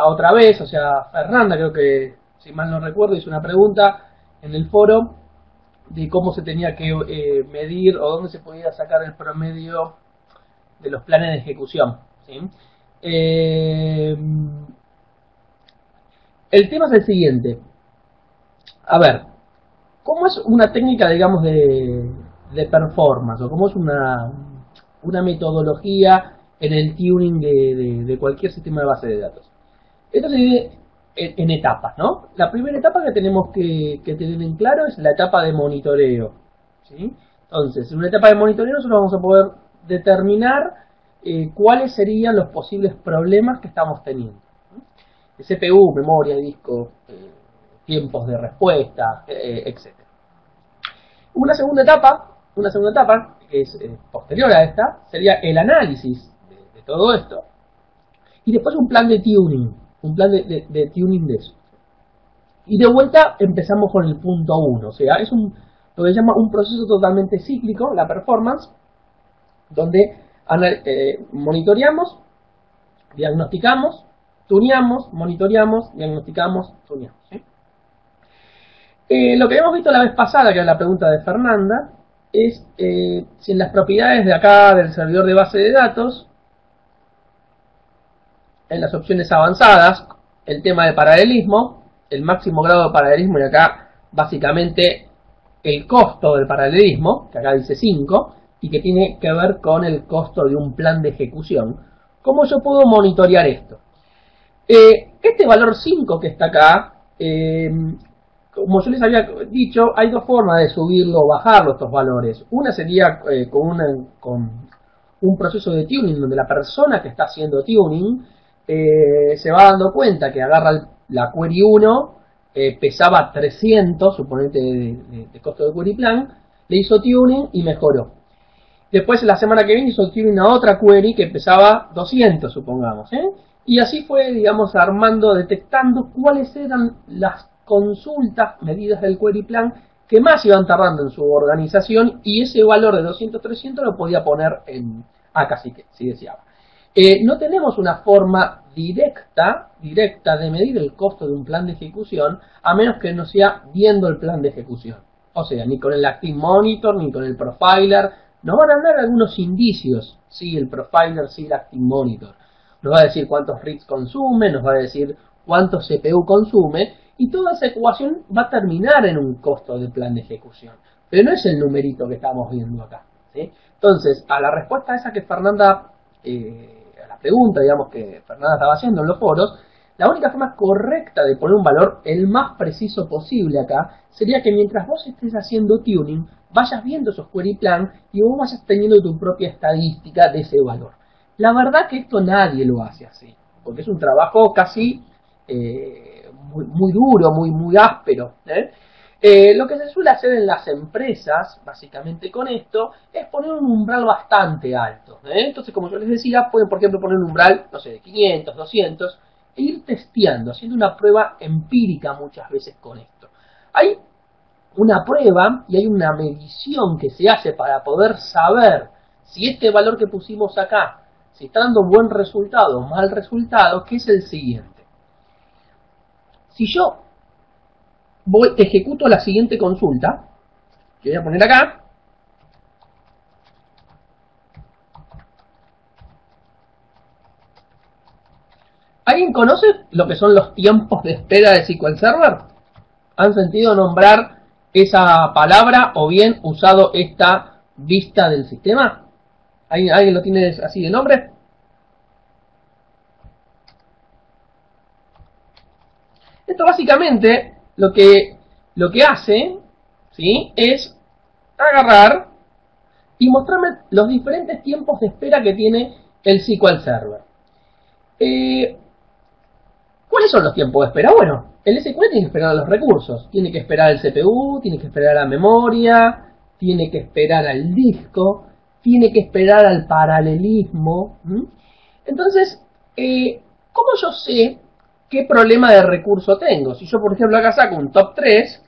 la otra vez, o sea, Fernanda, creo que, si mal no recuerdo, hizo una pregunta en el foro de cómo se tenía que medir o dónde se podía sacar el promedio de los planes de ejecución, ¿sí? El tema es el siguiente. A ver, ¿cómo es una técnica, digamos, de performance? ¿O cómo es una metodología en el tuning de cualquier sistema de base de datos? Esto se divide en etapas, ¿no? La primera etapa que tenemos que tener en claro es la etapa de monitoreo, ¿sí? Entonces, en una etapa de monitoreo nosotros vamos a poder determinar cuáles serían los posibles problemas que estamos teniendo. CPU, memoria, disco, tiempos de respuesta, etc. Una segunda etapa que es posterior a esta, sería el análisis de todo esto. Y después un plan de tuning, un plan de tuning de eso. Y de vuelta empezamos con el punto 1, o sea, es lo que se llama un proceso totalmente cíclico, la performance, donde monitoreamos, diagnosticamos, tuneamos, monitoreamos, diagnosticamos, tuneamos, ¿sí? Lo que habíamos visto la vez pasada, que era la pregunta de Fernanda, es si en las propiedades de acá del servidor de base de datos, en las opciones avanzadas, el tema de paralelismo, el máximo grado de paralelismo, y acá básicamente el costo del paralelismo, que acá dice 5, y que tiene que ver con el costo de un plan de ejecución. ¿Cómo yo puedo monitorear esto? Este valor 5 que está acá, como yo les había dicho, hay dos formas de subirlo o bajarlo estos valores. Una sería con un proceso de tuning, donde la persona que está haciendo tuning se va dando cuenta que agarra la query 1, pesaba 300, suponete de costo de query plan, le hizo tuning y mejoró. Después la semana que viene hizo tuning a otra query que pesaba 200, supongamos, y así fue, digamos, armando, detectando cuáles eran las consultas medidas del query plan que más iban tardando en su organización, y ese valor de 200-300 lo podía poner en acá si deseaba. No tenemos una forma directa de medir el costo de un plan de ejecución, a menos que no sea viendo el plan de ejecución. O sea, ni con el Active Monitor, ni con el Profiler. Nos van a dar algunos indicios, sí, el Profiler, sí, el Active Monitor. Nos va a decir cuántos reads consume, nos va a decir cuánto CPU consume, y toda esa ecuación va a terminar en un costo de plan de ejecución. Pero no es el numerito que estamos viendo acá, ¿sí? Entonces, a la respuesta esa que Fernanda, a la pregunta, digamos, que Fernanda estaba haciendo en los foros, la única forma correcta de poner un valor, el más preciso posible acá, sería que mientras vos estés haciendo tuning, vayas viendo esos query plan y vos vayas teniendo tu propia estadística de ese valor. La verdad que esto nadie lo hace así, porque es un trabajo casi muy duro, muy áspero. Lo que se suele hacer en las empresas, básicamente con esto, es poner un umbral bastante alto. Entonces, como yo les decía, pueden, por ejemplo, poner un umbral, no sé, de 500, 200, e ir testeando, haciendo una prueba empírica muchas veces con esto. Hay una prueba y hay una medición que se hace para poder saber si este valor que pusimos acá, si está dando buen resultado o mal resultado, que es el siguiente. Si yo ejecuto la siguiente consulta, que voy a poner acá, ¿alguien conoce lo que son los tiempos de espera de SQL Server? ¿Han sentido nombrar esa palabra o bien usado esta vista del sistema? ¿Alguien lo tiene así de nombre? Esto básicamente lo que hace, ¿sí?, es agarrar y mostrarme los diferentes tiempos de espera que tiene el SQL Server. ¿Cuáles son los tiempos de espera? Bueno, el SQL tiene que esperar a los recursos, tiene que esperar al CPU, tiene que esperar a la memoria, tiene que esperar al disco, tiene que esperar al paralelismo. Entonces, ¿cómo yo sé qué problema de recurso tengo? Si yo, por ejemplo, acá saco un top 3,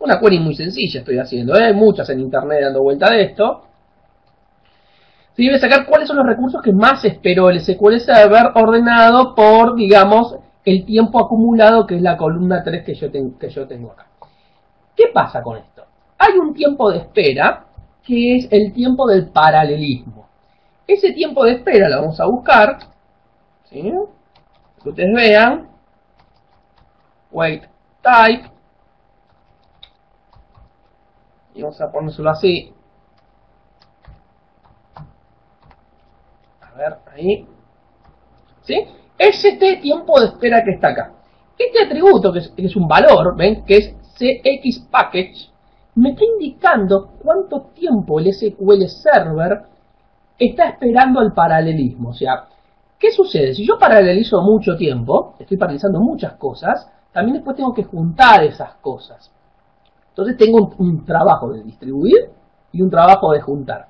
una query muy sencilla estoy haciendo, hay muchas en internet dando vuelta de esto. Si debe sacar cuáles son los recursos que más esperó el SQL Server ordenado por, digamos, el tiempo acumulado, que es la columna 3 que yo tengo acá. ¿Qué pasa con esto? Hay un tiempo de espera, que es el tiempo del paralelismo. Ese tiempo de espera lo vamos a buscar, ¿sí? Que ustedes vean, wait type, y vamos a ponérselo así. A ver, ahí. ¿Sí? Es este tiempo de espera que está acá. Este atributo, que es un valor, ¿ven? Que es cxPackage, me está indicando cuánto tiempo el SQL Server está esperando al paralelismo. O sea, ¿qué sucede? Si yo paralelizo mucho tiempo, estoy paralelizando muchas cosas, también después tengo que juntar esas cosas. Entonces tengo un trabajo de distribuir y un trabajo de juntar.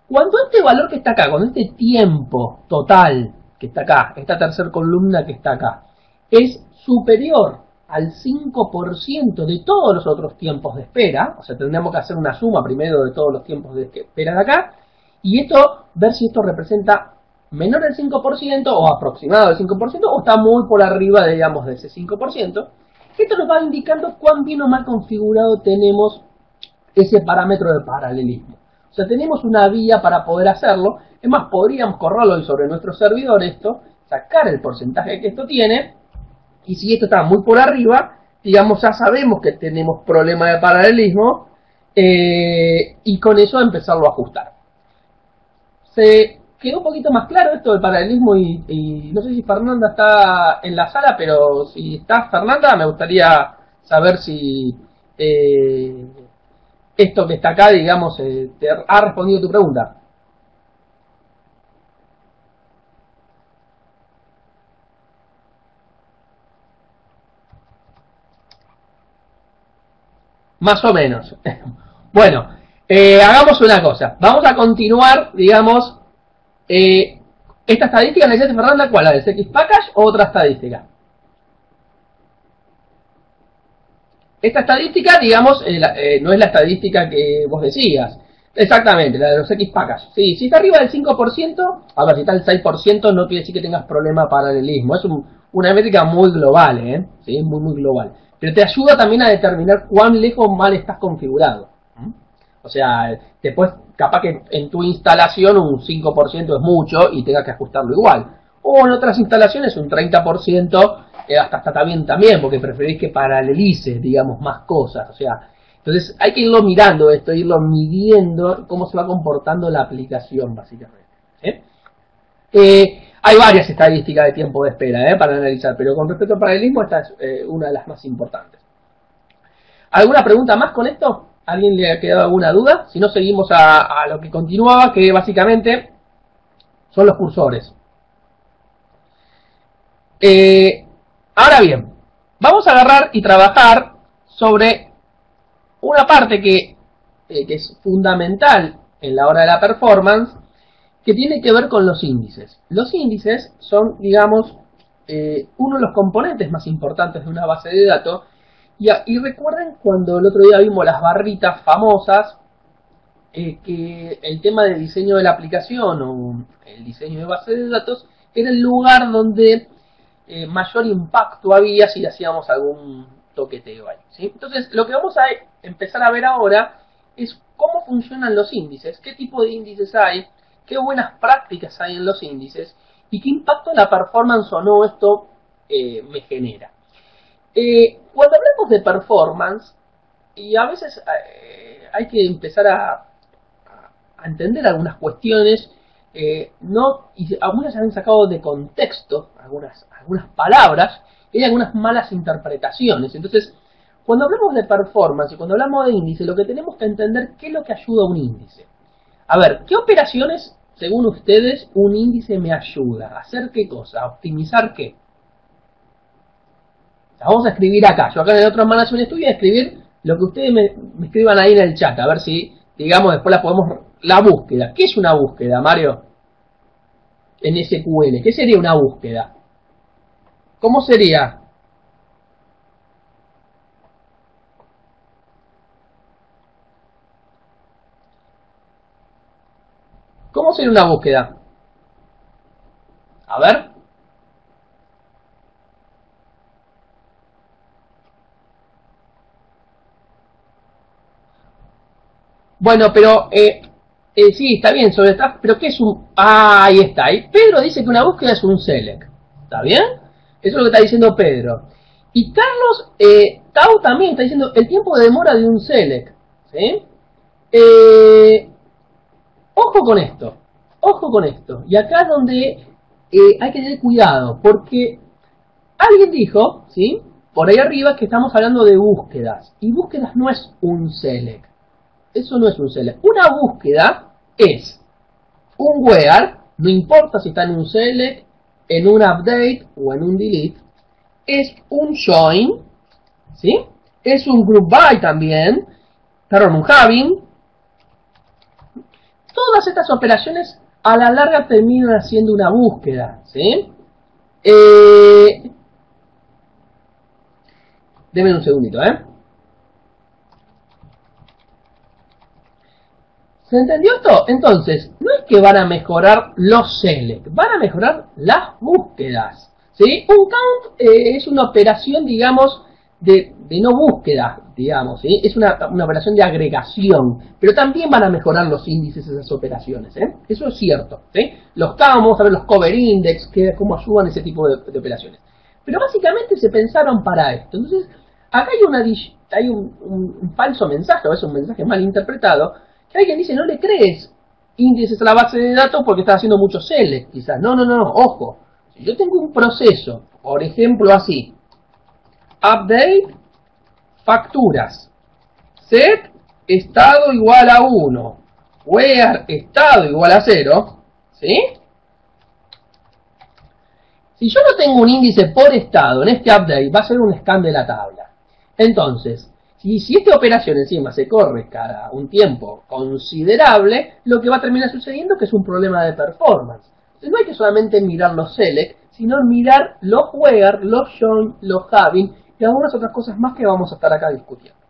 Cuando este valor que está acá, cuando este tiempo total que está acá, esta tercera columna que está acá, es superior al 5% de todos los otros tiempos de espera, o sea, tendríamos que hacer una suma primero de todos los tiempos de espera de acá, y esto, ver si esto representa menor del 5% o aproximado del 5% o está muy por arriba, digamos, de ese 5%. Esto nos va indicando cuán bien o mal configurado tenemos ese parámetro de paralelismo. O sea, tenemos una vía para poder hacerlo. Es más, podríamos correrlo hoy sobre nuestro servidor esto, sacar el porcentaje que esto tiene, y si esto está muy por arriba, digamos, ya sabemos que tenemos problema de paralelismo, y con eso empezarlo a ajustar. Se quedó un poquito más claro esto del paralelismo y no sé si Fernanda está en la sala, pero si está Fernanda, me gustaría saber si esto que está acá, digamos, te ha respondido tu pregunta. Más o menos. Bueno, hagamos una cosa. Vamos a continuar, digamos, esta estadística, ¿necesitas, Fernanda? ¿Cuál? ¿La del cxPackage o otra estadística? Esta estadística, digamos, no es la estadística que vos decías. Exactamente, la de los xPackage. Sí, si está arriba del 5%, a ver, si está el 6%, no quiere decir que tengas problema de paralelismo. Es una métrica muy global, ¿eh? Sí, muy global. Pero te ayuda también a determinar cuán lejos mal estás configurado. O sea, después, capaz que en tu instalación un 5% es mucho y tengas que ajustarlo igual. O en otras instalaciones un 30% hasta está bien también, porque preferís que paralelice, digamos, más cosas. O sea, entonces hay que irlo mirando esto, irlo midiendo cómo se va comportando la aplicación, básicamente. Hay varias estadísticas de tiempo de espera para analizar, pero con respecto al paralelismo, esta es una de las más importantes. ¿Alguna pregunta más con esto? ¿Alguien le ha quedado alguna duda? Si no, seguimos a lo que continuaba, que básicamente son los cursores. Ahora bien, vamos a agarrar y trabajar sobre una parte que es fundamental en la hora de la performance, que tiene que ver con los índices. Los índices son, digamos, uno de los componentes más importantes de una base de datos. Y recuerden cuando el otro día vimos las barritas famosas, que el tema del diseño de la aplicación o el diseño de base de datos era el lugar donde mayor impacto había si hacíamos algún toqueteo ahí, ¿sí? Entonces, lo que vamos a empezar a ver ahora es cómo funcionan los índices, qué tipo de índices hay, qué buenas prácticas hay en los índices y qué impacto en la performance o no esto me genera. Cuando hablamos de performance, y a veces hay que empezar a entender algunas cuestiones, no, y algunas se han sacado de contexto, algunas palabras, y hay algunas malas interpretaciones. Entonces, cuando hablamos de performance y cuando hablamos de índice, lo que tenemos que entender qué es lo que ayuda a un índice. A ver, ¿qué operaciones, según ustedes, un índice me ayuda? ¿A hacer qué cosa? ¿A optimizar qué? O sea, vamos a escribir acá. Yo acá en el otro Management Studio voy a escribir lo que ustedes me escriban ahí en el chat. A ver si, digamos, después la podemos... La búsqueda. ¿Qué es una búsqueda, Mario? En SQL. ¿Qué sería una búsqueda? ¿Cómo sería? ¿Cómo sería una búsqueda? A ver. Bueno, pero sí, está bien, sobre está, pero ¿qué es un...? Ah, ahí está. Ahí Pedro dice que una búsqueda es un select. ¿Está bien? Eso es lo que está diciendo Pedro. Y Carlos Tau también está diciendo el tiempo de demora de un select. ¿Sí? Ojo con esto. Ojo con esto. Y acá es donde hay que tener cuidado. Porque alguien dijo, ¿sí? Por ahí arriba que estamos hablando de búsquedas. Y búsquedas no es un select. Eso no es un select. Una búsqueda es un where, no importa si está en un select, en un update o en un delete. Es un join, ¿sí? Es un group by también, perdón, un having. Todas estas operaciones a la larga terminan haciendo una búsqueda, ¿sí? Denme un segundito, ¿Se entendió esto? Entonces, no es que van a mejorar los select, van a mejorar las búsquedas. ¿Sí? Un count es una operación, digamos, de no búsqueda, digamos, ¿sí? Es una operación de agregación, pero también van a mejorar los índices de esas operaciones, Eso es cierto, ¿sí? Los count, vamos a ver los cover index, cómo ayudan ese tipo de operaciones. Pero básicamente se pensaron para esto. Entonces, acá hay un falso mensaje, o es un mensaje mal interpretado, que alguien dice, no le crees índices a la base de datos porque estás haciendo mucho select, quizás. No, ojo. Si yo tengo un proceso, por ejemplo así, update, facturas, set, estado igual a 1, where, estado igual a 0, ¿sí? Si yo no tengo un índice por estado en este update, va a ser un scan de la tabla. Entonces, si esta operación encima se corre cada un tiempo considerable, lo que va a terminar sucediendo es que es un problema de performance. Entonces no hay que solamente mirar los select, sino mirar los where, los join, los having y algunas otras cosas más que vamos a estar acá discutiendo.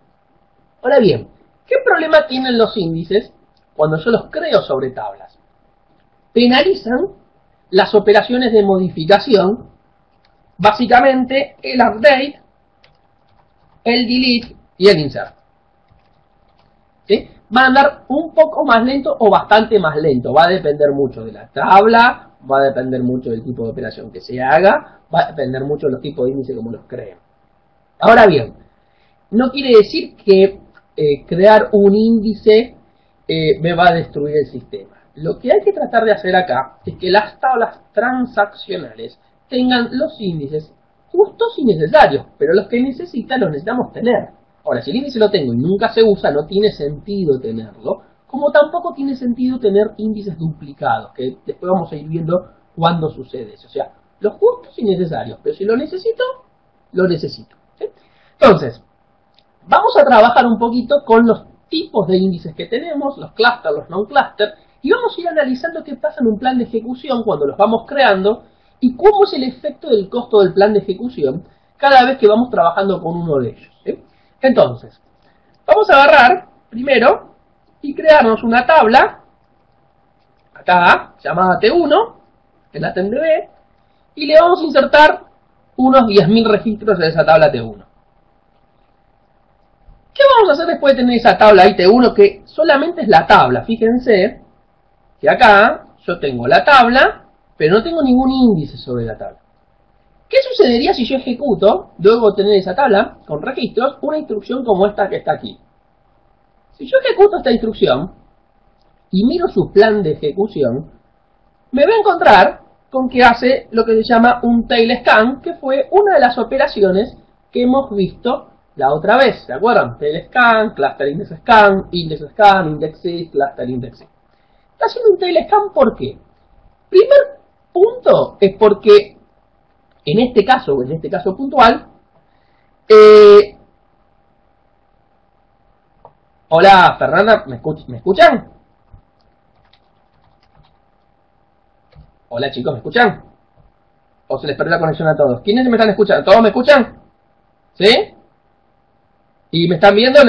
Ahora bien, ¿qué problema tienen los índices cuando yo los creo sobre tablas? Penalizan las operaciones de modificación, básicamente el update, el delete y el insert. ¿Sí? Va a andar un poco más lento o bastante más lento. Va a depender mucho de la tabla, va a depender mucho del tipo de operación que se haga, va a depender mucho de los tipos de índice como los creen. Ahora bien, no quiere decir que crear un índice me va a destruir el sistema. Lo que hay que tratar de hacer acá es que las tablas transaccionales tengan los índices justos y necesarios, pero los que necesitan los necesitamos tener. Ahora, si el índice lo tengo y nunca se usa, no tiene sentido tenerlo, como tampoco tiene sentido tener índices duplicados, que después vamos a ir viendo cuándo sucede eso. O sea, los justos y necesarios, pero si lo necesito, lo necesito. ¿Sí? Entonces, vamos a trabajar un poquito con los tipos de índices que tenemos, los cluster, los non-cluster, y vamos a ir analizando qué pasa en un plan de ejecución cuando los vamos creando y cómo es el efecto del costo del plan de ejecución cada vez que vamos trabajando con uno de ellos. ¿Sí? Entonces, vamos a agarrar primero y crearnos una tabla, acá, llamada T1, que es la TNDB, y le vamos a insertar unos 10.000 registros en esa tabla T1. ¿Qué vamos a hacer después de tener esa tabla IT1 que solamente es la tabla? Fíjense que acá yo tengo la tabla, pero no tengo ningún índice sobre la tabla. ¿Qué sucedería si yo ejecuto, luego de tener esa tabla con registros, una instrucción como esta que está aquí? Si yo ejecuto esta instrucción y miro su plan de ejecución, me voy a encontrar con que hace lo que se llama un tail scan, que fue una de las operaciones que hemos visto la otra vez. ¿Se acuerdan? Tail scan, cluster index scan, index is, cluster index is. Está haciendo un tail scan, ¿por qué? Primer punto es porque en este caso puntual, hola Fernanda, ¿me escuchan? Hola chicos, ¿me escuchan? ¿O se les perdió la conexión a todos? ¿Quiénes me están escuchando? ¿Todos me escuchan? ¿Sí? ¿Y me están viendo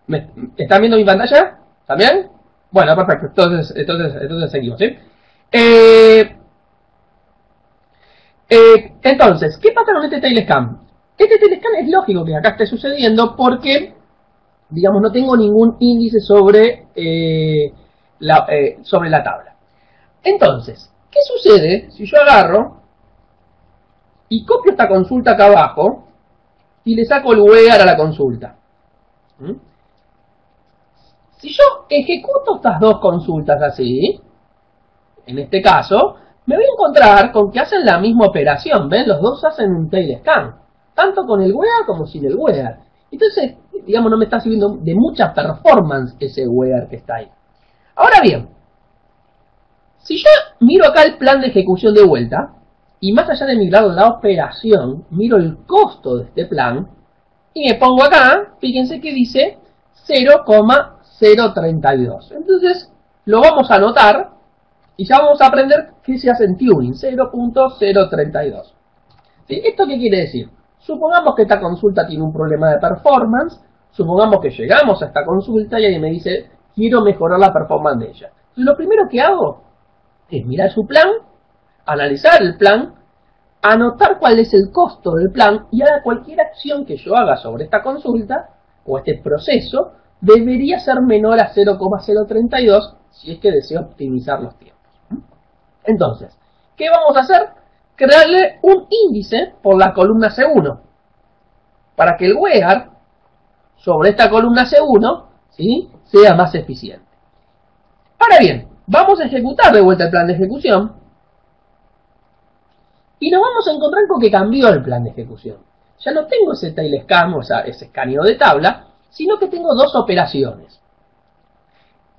¿me están viendo mi pantalla? ¿También? Bueno, perfecto, entonces seguimos, ¿sí? Entonces, ¿qué pasa con este tail scan? Este tail scan es lógico que acá esté sucediendo porque digamos, no tengo ningún índice sobre, sobre la tabla. Entonces, ¿qué sucede si yo agarro y copio esta consulta acá abajo y le saco el where a la consulta? Si yo ejecuto estas dos consultas así, en este caso, me voy a encontrar con que hacen la misma operación, ¿ven? Los dos hacen un tail scan, tanto con el where como sin el where. Entonces, digamos, no me está sirviendo de mucha performance ese where que está ahí. Ahora bien, si yo miro acá el plan de ejecución de vuelta, y más allá de mirar la operación, miro el costo de este plan, y me pongo acá, fíjense que dice 0,032. Entonces, lo vamos a anotar, y ya vamos a aprender qué se hace en tuning, 0.032. ¿Sí? ¿Esto qué quiere decir? Supongamos que esta consulta tiene un problema de performance, supongamos que llegamos a esta consulta y alguien me dice, quiero mejorar la performance de ella. Lo primero que hago es mirar su plan, analizar el plan, anotar cuál es el costo del plan y ahora cualquier acción que yo haga sobre esta consulta o este proceso debería ser menor a 0,032 si es que deseo optimizar los tiempos. Entonces, ¿qué vamos a hacer? Crearle un índice por la columna C1 para que el where sobre esta columna C1, ¿sí?, sea más eficiente. Ahora bien, vamos a ejecutar de vuelta el plan de ejecución y nos vamos a encontrar con que cambió el plan de ejecución. Ya no tengo ese tail scan, o sea, ese escaneo de tabla, sino que tengo dos operaciones.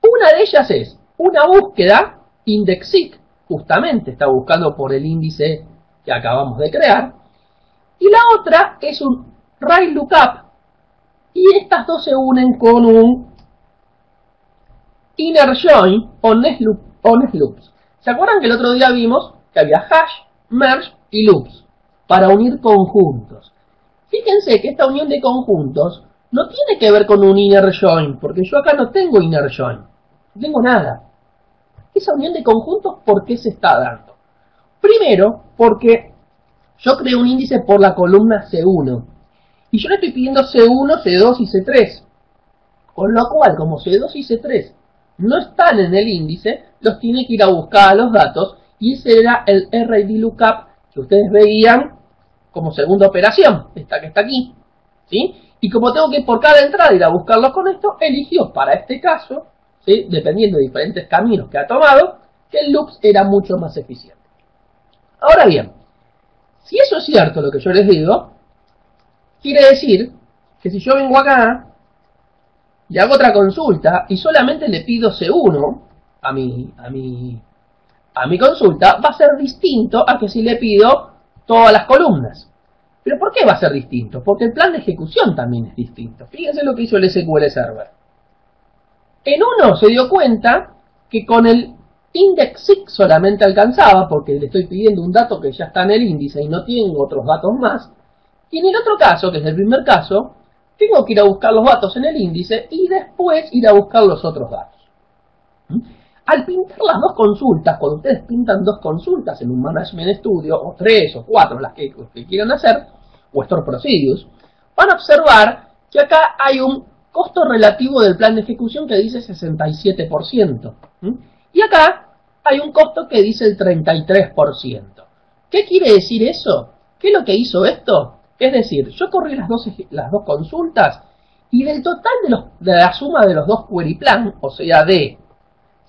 Una de ellas es una búsqueda indexIC, justamente está buscando por el índice que acabamos de crear, y la otra es un right lookup, y estas dos se unen con un inner join o next loops. ¿Se acuerdan que el otro día vimos que había hash, merge y loops para unir conjuntos? Fíjense que esta unión de conjuntos no tiene que ver con un inner join, porque yo acá no tengo inner join, no tengo nada. Esa unión de conjuntos, ¿por qué se está dando? Primero, porque yo creé un índice por la columna C1 y yo le estoy pidiendo C1, C2 y C3, con lo cual, como C2 y C3 no están en el índice, los tiene que ir a buscar a los datos y ese era el RID lookup que ustedes veían como segunda operación, esta que está aquí, ¿sí? Y como tengo que por cada entrada ir a buscarlos con esto, eligió para este caso, ¿sí?, dependiendo de diferentes caminos que ha tomado, que el loops era mucho más eficiente. Ahora bien, si eso es cierto lo que yo les digo, quiere decir que si yo vengo acá y hago otra consulta y solamente le pido C1 a mi consulta, va a ser distinto a que si le pido todas las columnas. ¿Pero por qué va a ser distinto? Porque el plan de ejecución también es distinto. Fíjense lo que hizo el SQL Server. En uno se dio cuenta que con el indexIC solamente alcanzaba, porque le estoy pidiendo un dato que ya está en el índice y no tengo otros datos más. Y en el otro caso, que es el primer caso, tengo que ir a buscar los datos en el índice y después ir a buscar los otros datos. Al pintar las dos consultas, cuando ustedes pintan dos consultas en un Management Studio, o 3 o 4, las que quieran hacer, o Store Procedures, van a observar que acá hay un costo relativo del plan de ejecución que dice 67%. Y acá hay un costo que dice el 33%. ¿Qué quiere decir eso? ¿Qué es lo que hizo esto? Es decir, yo corrí las dos consultas y del total de la suma de los dos query plan, o sea de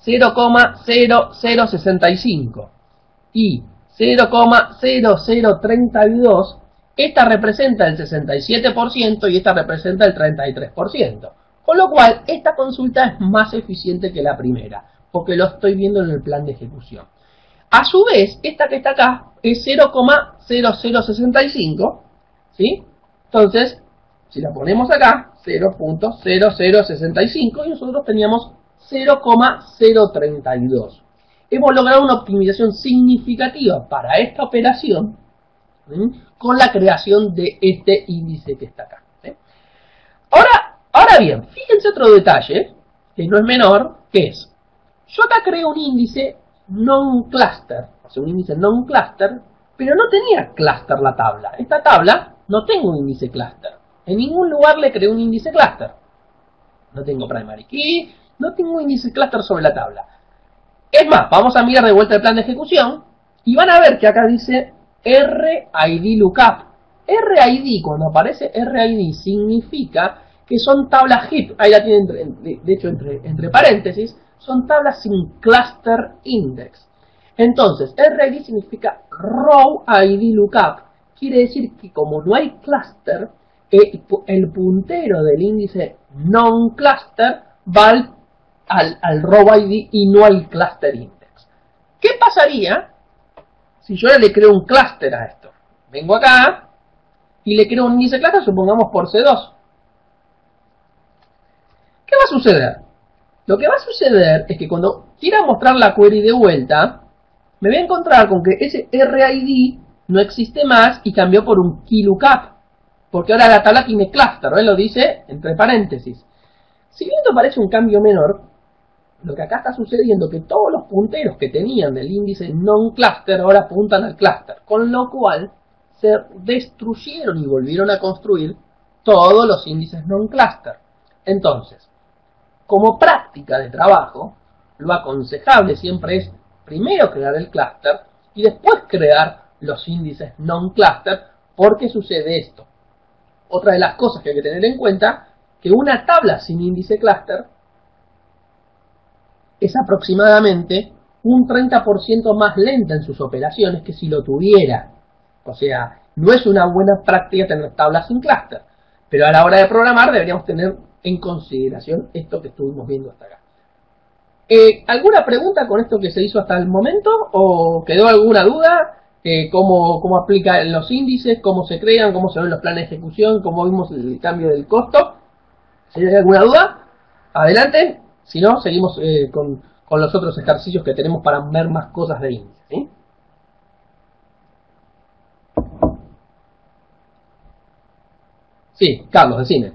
0,0065 y 0,0032, esta representa el 67% y esta representa el 33%. Con lo cual, esta consulta es más eficiente que la primera, porque lo estoy viendo en el plan de ejecución. A su vez, esta que está acá es 0,0065, ¿sí? Entonces, si la ponemos acá, 0.0065 y nosotros teníamos 0,032. Hemos logrado una optimización significativa para esta operación, ¿sí?, con la creación de este índice que está acá, ¿sí? Ahora bien, fíjense otro detalle, que no es menor, que es, yo acá creo un índice non-cluster, o sea, un índice non-cluster, pero no tenía cluster la tabla. Esta tabla no tengo un índice cluster. En ningún lugar le creé un índice cluster. no tengo primary key, no tengo índice cluster sobre la tabla. Es más, vamos a mirar de vuelta el plan de ejecución y van a ver que acá dice RID lookup. RID, cuando aparece RID, significa que son tablas heap. Ahí la tienen, de hecho, entre paréntesis, son tablas sin cluster index. Entonces, RID significa Row ID Lookup. Quiere decir que como no hay cluster, el puntero del índice non-cluster va al Row ID y no al cluster index. ¿Qué pasaría si yo le creo un cluster a esto? Vengo acá y le creo un índice cluster, supongamos por C2. ¿Qué va a suceder? Lo que va a suceder es que cuando quiera mostrar la query de vuelta, me voy a encontrar con que ese RID no existe más y cambió por un key lookup. Porque ahora la tabla tiene cluster, ¿ven? Lo dice entre paréntesis. Si bien esto parece un cambio menor, lo que acá está sucediendo es que todos los punteros que tenían del índice non-cluster ahora apuntan al cluster. Con lo cual se destruyeron y volvieron a construir todos los índices non-cluster. Entonces, como práctica de trabajo, lo aconsejable siempre es primero crear el cluster y después crear los índices non-cluster. ¿Por qué sucede esto? Otra de las cosas que hay que tener en cuenta, que una tabla sin índice cluster es aproximadamente un 30% más lenta en sus operaciones que si lo tuviera. O sea, no es una buena práctica tener tablas sin cluster, pero a la hora de programar deberíamos tener en consideración esto que estuvimos viendo hasta acá. ¿Alguna pregunta con esto que se hizo hasta el momento? ¿O quedó alguna duda? ¿Cómo aplican los índices? ¿Cómo se crean? ¿Cómo se ven los planes de ejecución? ¿Cómo vimos el cambio del costo? Si hay alguna duda, adelante. Si no, seguimos con los otros ejercicios que tenemos para ver más cosas de índices, ¿sí? Sí, Carlos, decime.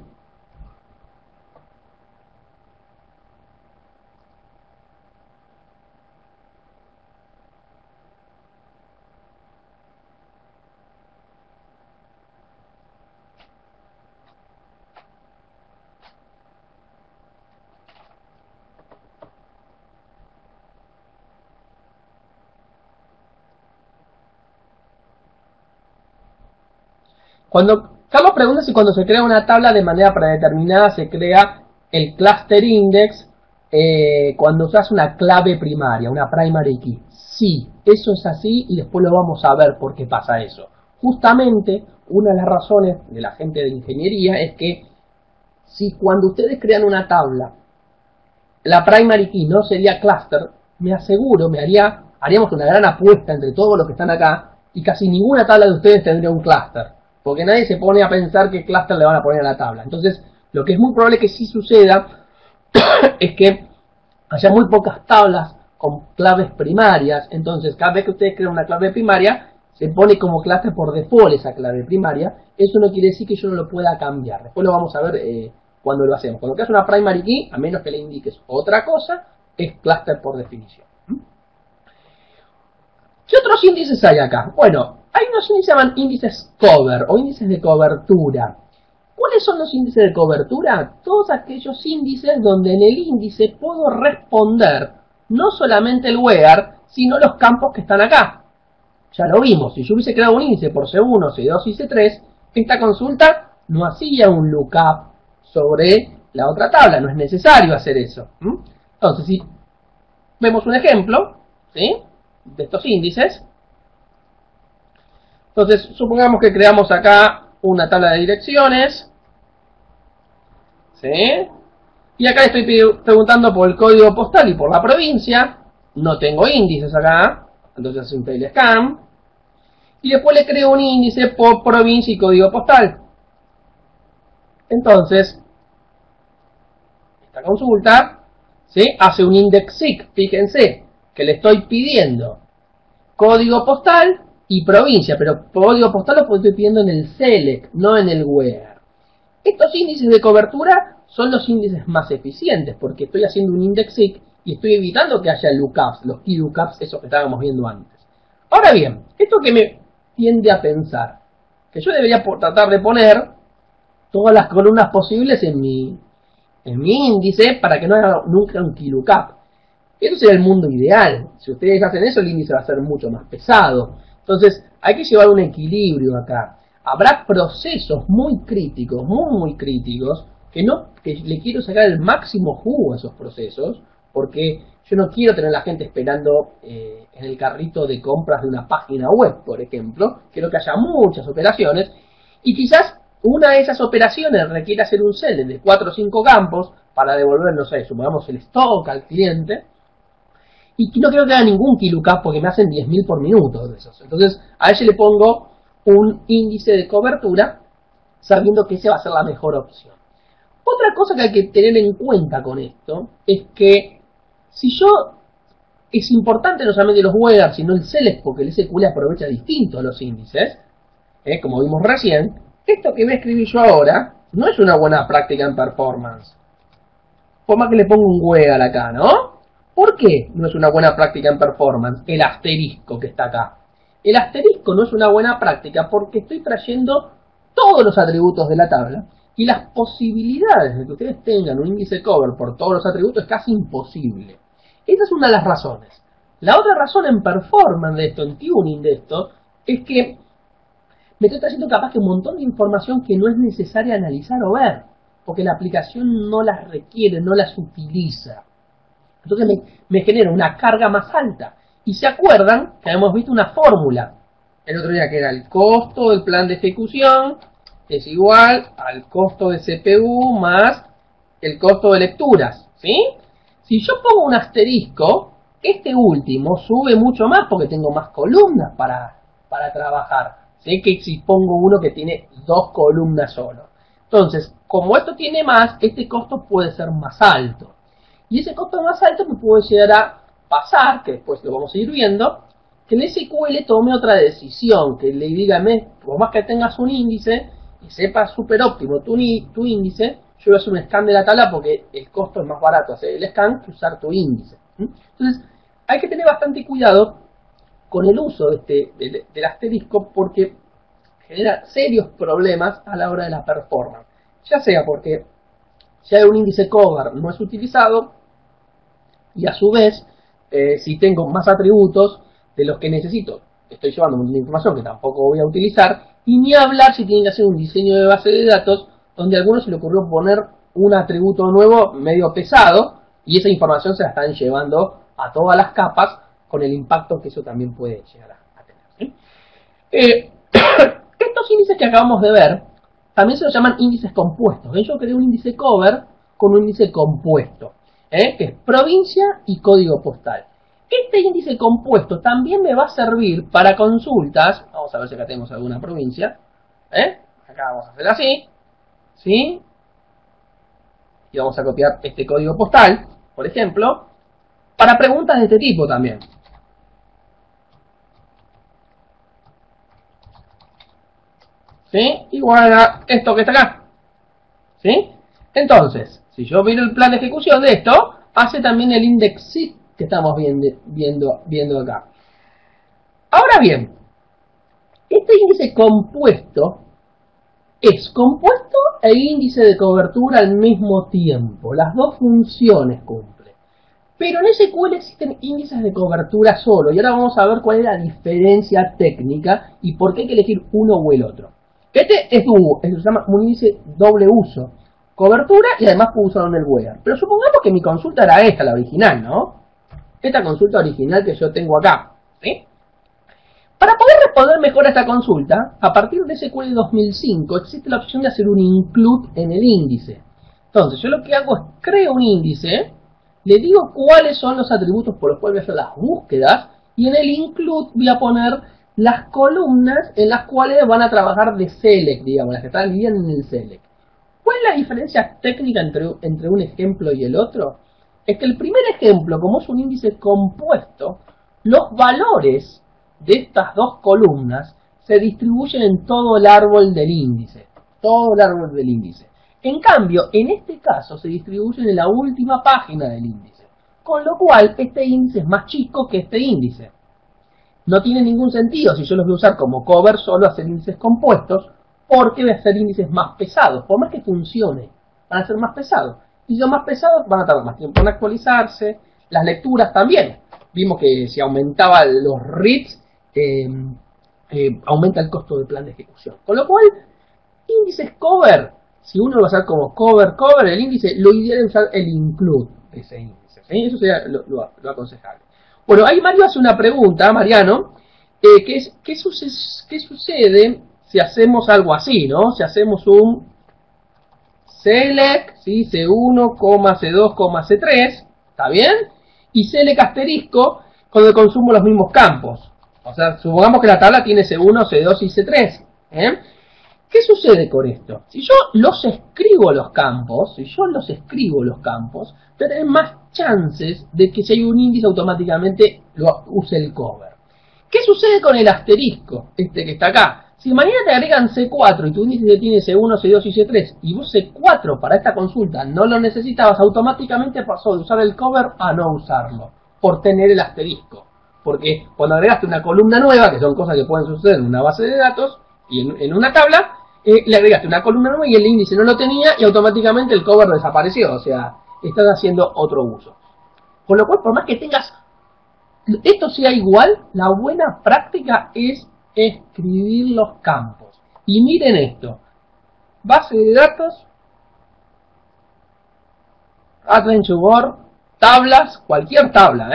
Carlos pregunta si cuando se crea una tabla de manera predeterminada se crea el cluster index cuando usas una clave primaria, una primary key. Sí, eso es así y después lo vamos a ver por qué pasa eso. Justamente, una de las razones de la gente de ingeniería es que si cuando ustedes crean una tabla, la primary key no sería cluster, me aseguro, haríamos una gran apuesta entre todos los que están acá y casi ninguna tabla de ustedes tendría un cluster. Porque nadie se pone a pensar qué cluster le van a poner a la tabla. Entonces, lo que es muy probable que sí suceda es que haya muy pocas tablas con claves primarias. Entonces, cada vez que ustedes crean una clave primaria, se pone como cluster por default esa clave primaria. Eso no quiere decir que yo no lo pueda cambiar. Después lo vamos a ver cuando lo hacemos. Cuando creas una primary key, a menos que le indiques otra cosa, es cluster por definición. ¿Qué otros índices hay acá? Bueno, hay unos índices que se llaman índices cover o índices de cobertura. ¿Cuáles son los índices de cobertura? Todos aquellos índices donde en el índice puedo responder no solamente el where, sino los campos que están acá. Ya lo vimos, si yo hubiese creado un índice por C1, C2 y C3, esta consulta no hacía un lookup sobre la otra tabla, no es necesario hacer eso. Entonces, si vemos un ejemplo, ¿sí?, de estos índices. Entonces, supongamos que creamos acá una tabla de direcciones, ¿sí?, y acá estoy preguntando por el código postal y por la provincia. No tengo índices acá, entonces hace un tail scan. Y después le creo un índice por provincia y código postal. Entonces, esta consulta, ¿sí?, hace un index seek. Fíjense que le estoy pidiendo código postal y provincia, pero código postal lo estoy pidiendo en el select, no en el where. Estos índices de cobertura son los índices más eficientes, porque estoy haciendo un index seek y estoy evitando que haya lookups, los key lookups, esos que estábamos viendo antes. Ahora bien, esto que me tiende a pensar, que yo debería tratar de poner todas las columnas posibles en mi en mi índice para que no haga nunca un KLOOKUP. Eso sería el mundo ideal. Si ustedes hacen eso, el índice va a ser mucho más pesado. Entonces, hay que llevar un equilibrio acá. Habrá procesos muy críticos, muy críticos, que le quiero sacar el máximo jugo a esos procesos, porque yo no quiero tener a la gente esperando en el carrito de compras de una página web, por ejemplo. Quiero que haya muchas operaciones, y quizás una de esas operaciones requiere hacer un selling de 4 o 5 campos para devolver, no sé, supongamos el stock al cliente, y no quiero que haga ningún KLOOKUP porque me hacen 10.000 por minuto de esos. Entonces a ese le pongo un índice de cobertura sabiendo que ese va a ser la mejor opción. Otra cosa que hay que tener en cuenta con esto es que si es importante no solamente los weather sino el select, porque el SQL aprovecha distinto los índices, como vimos recién. Esto que voy a escribir yo ahora no es una buena práctica en performance, por más que le ponga un weather acá, ¿no? ¿Por qué no es una buena práctica en performance el asterisco que está acá? El asterisco no es una buena práctica porque estoy trayendo todos los atributos de la tabla y las posibilidades de que ustedes tengan un índice cover por todos los atributos es casi imposible. Esta es una de las razones. La otra razón en performance de esto, en tuning de esto, es que me estoy trayendo capaz que un montón de información que no es necesaria analizar o ver, porque la aplicación no las requiere, no las utiliza. Entonces me genera una carga más alta. Y se acuerdan que hemos visto una fórmula el otro día que era el costo del plan de ejecución es igual al costo de CPU más el costo de lecturas, ¿sí? Si yo pongo un asterisco, este último sube mucho más porque tengo más columnas para trabajar, ¿sí? Que si pongo uno que tiene 2 columnas solo. Entonces, como esto tiene más, este costo puede ser más alto. Y ese costo más alto me puede llegar a pasar, que después lo vamos a ir viendo, que el SQL tome otra decisión, que le diga, por más que tengas un índice y sepas súper óptimo tu índice, yo voy a hacer un scan de la tabla porque el costo es más barato hacer el scan que usar tu índice. Entonces, hay que tener bastante cuidado con el uso del asterisco porque genera serios problemas a la hora de la performance. Ya sea porque ya un índice cover no es utilizado y a su vez si tengo más atributos de los que necesito, estoy llevando mucha información que tampoco voy a utilizar, y ni hablar si tienen que hacer un diseño de base de datos donde a algunos se le ocurrió poner un atributo nuevo medio pesado y esa información se la están llevando a todas las capas con el impacto que eso también puede llegar a tener, ¿sí? Estos índices que acabamos de ver también se los llaman índices compuestos. Yo creé un índice cover con un índice compuesto, que es provincia y código postal. Este índice compuesto también me va a servir para consultas. Vamos a ver si acá tenemos alguna provincia. Acá vamos a hacer así, ¿sí? Y vamos a copiar este código postal, por ejemplo, para preguntas de este tipo también. ¿Sí? Igual a esto que está acá. ¿Sí? Entonces, si yo miro el plan de ejecución de esto, hace también el index que estamos viendo acá. Ahora bien, este índice compuesto es compuesto e índice de cobertura al mismo tiempo. Las dos funciones cumple. Pero en SQL existen índices de cobertura solo. Y ahora vamos a ver cuál es la diferencia técnica y por qué hay que elegir uno o el otro. Este se llama un índice doble uso. Cobertura y además puedo usarlo en el weather. Pero supongamos que mi consulta era esta, la original, ¿no? Esta consulta original que yo tengo acá, ¿sí? Para poder responder mejor a esta consulta, a partir de SQL 2005 existe la opción de hacer un include en el índice. Entonces, yo lo que hago es creo un índice, le digo cuáles son los atributos por los cuales voy a hacer las búsquedas, y en el include voy a poner las columnas en las cuales van a trabajar de select, digamos, las que están bien en el select. ¿Cuál es la diferencia técnica entre un ejemplo y el otro? Es que el primer ejemplo, como es un índice compuesto, los valores de estas dos columnas se distribuyen en todo el árbol del índice. Todo el árbol del índice. En cambio, en este caso se distribuyen en la última página del índice. Con lo cual, este índice es más chico que este índice. No tiene ningún sentido si yo los voy a usar como cover solo hacer índices compuestos, porque voy a hacer índices más pesados. Por más que funcione, van a ser más pesados. Y los más pesados van a tardar más tiempo en actualizarse. Las lecturas también. Vimos que si aumentaban los reads, aumenta el costo del plan de ejecución. Con lo cual, índices cover, si uno lo va a usar como cover, el índice, lo ideal es usar el include de ese índice. ¿Sí? Eso sería lo aconsejable. Bueno, ahí Mario hace una pregunta, Mariano, que es, ¿qué sucede si hacemos algo así, ¿no? Si hacemos un select, ¿sí? C1, C2, C3, ¿está bien? Y select asterisco cuando consumo los mismos campos. O sea, supongamos que la tabla tiene C1, C2 y C3. ¿Qué sucede con esto? Si yo los escribo los campos, voy a tener más chances de que si hay un índice automáticamente lo use el cover. ¿Qué sucede con el asterisco? Este que está acá. Si mañana te agregan C4 y tu índice tiene C1, C2 y C3 y vos C4 para esta consulta no lo necesitabas, automáticamente pasó de usar el cover a no usarlo, por tener el asterisco. Porque cuando agregaste una columna nueva, que son cosas que pueden suceder en una base de datos y en una tabla, le agregaste una columna nueva y el índice no lo tenía y automáticamente el cover desapareció. O sea, estás haciendo otro uso. Con lo cual, por más que tengas esto sea igual, la buena práctica es escribir los campos. Y miren esto. Base de datos, Adventure Board, tablas, cualquier tabla,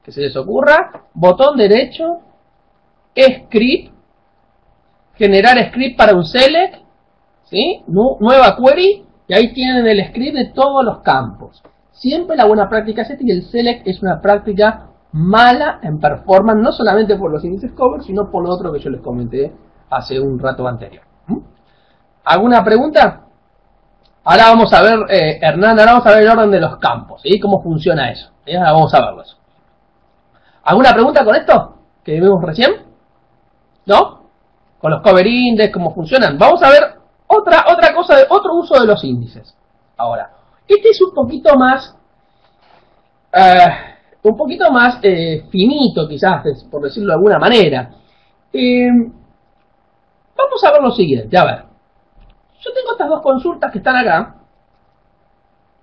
que se les ocurra, botón derecho, script, generar script para un select, ¿sí? Nueva query, y ahí tienen el script de todos los campos. Siempre la buena práctica es esta, y el select es una práctica mala en performance, no solamente por los índices cover, sino por lo otro que yo les comenté hace un rato anterior. ¿Alguna pregunta? Ahora vamos a ver, Hernán, ahora vamos a ver el orden de los campos, ¿sí? ¿Cómo funciona eso? Ahora vamos a verlo eso. ¿Alguna pregunta con esto que vimos recién? ¿No? Con los cover index, ¿cómo funcionan? Vamos a ver otra cosa, otro uso de los índices. Ahora, este es un poquito más finito, quizás, por decirlo de alguna manera. Vamos a ver lo siguiente, a ver. Yo tengo estas dos consultas que están acá.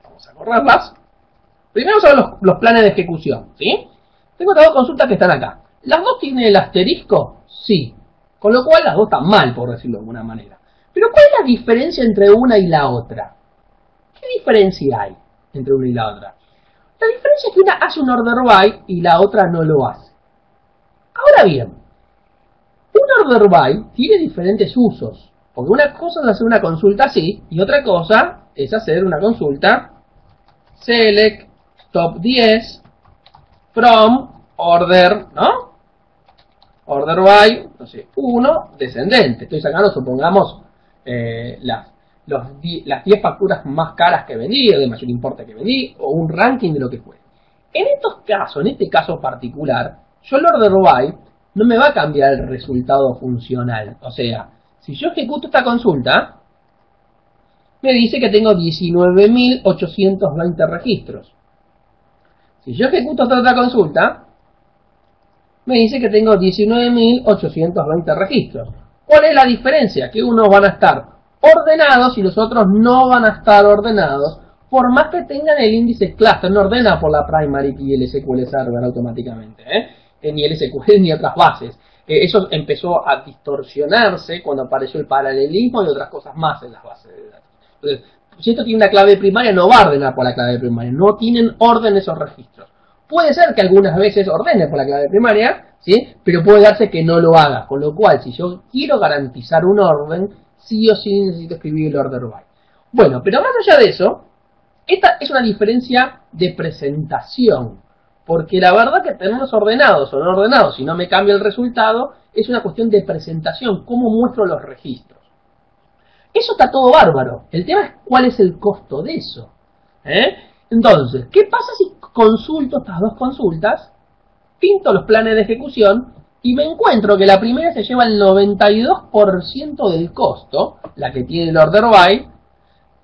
Vamos a correrlas. Primero vamos a ver los planes de ejecución, ¿sí? Tengo estas dos consultas que están acá. ¿Las dos tienen el asterisco? Sí. Con lo cual las dos están mal, por decirlo de alguna manera. Pero ¿cuál es la diferencia entre una y la otra? ¿Qué diferencia hay entre una y la otra? La diferencia es que una hace un order by y la otra no lo hace. Ahora bien, un order by tiene diferentes usos. Porque una cosa es hacer una consulta así, y otra cosa es hacer una consulta select top 10 from order, ¿no? Order by, no sé, 1 descendente. Estoy sacando, supongamos, las 10 facturas más caras que vendí, o de mayor importe que vendí, o un ranking de lo que fue. En estos casos, en este caso particular, yo el order by no me va a cambiar el resultado funcional. O sea, si yo ejecuto esta consulta, me dice que tengo 19.820 registros. Si yo ejecuto esta otra consulta, me dice que tengo 19.820 registros. ¿Cuál es la diferencia? Que unos van a estar ordenados y los otros no van a estar ordenados, por más que tengan el índice cluster. No ordena por la primary key y el SQL Server automáticamente, ni el SQL ni otras bases. Eso empezó a distorsionarse cuando apareció el paralelismo y otras cosas más en las bases de datos. Entonces, si esto tiene una clave primaria, no va a ordenar por la clave primaria. No tienen orden esos registros. Puede ser que algunas veces ordene por la clave primaria, ¿sí? Pero puede darse que no lo haga. Con lo cual, si yo quiero garantizar un orden, sí o sí necesito escribir el order by. Bueno, pero más allá de eso, esta es una diferencia de presentación. Porque la verdad que tenerlos ordenados o no ordenados, si no me cambia el resultado, es una cuestión de presentación, cómo muestro los registros. Eso está todo bárbaro. El tema es cuál es el costo de eso. Entonces, ¿qué pasa si consulto estas dos consultas, pinto los planes de ejecución y me encuentro que la primera se lleva el 92% del costo, la que tiene el order by,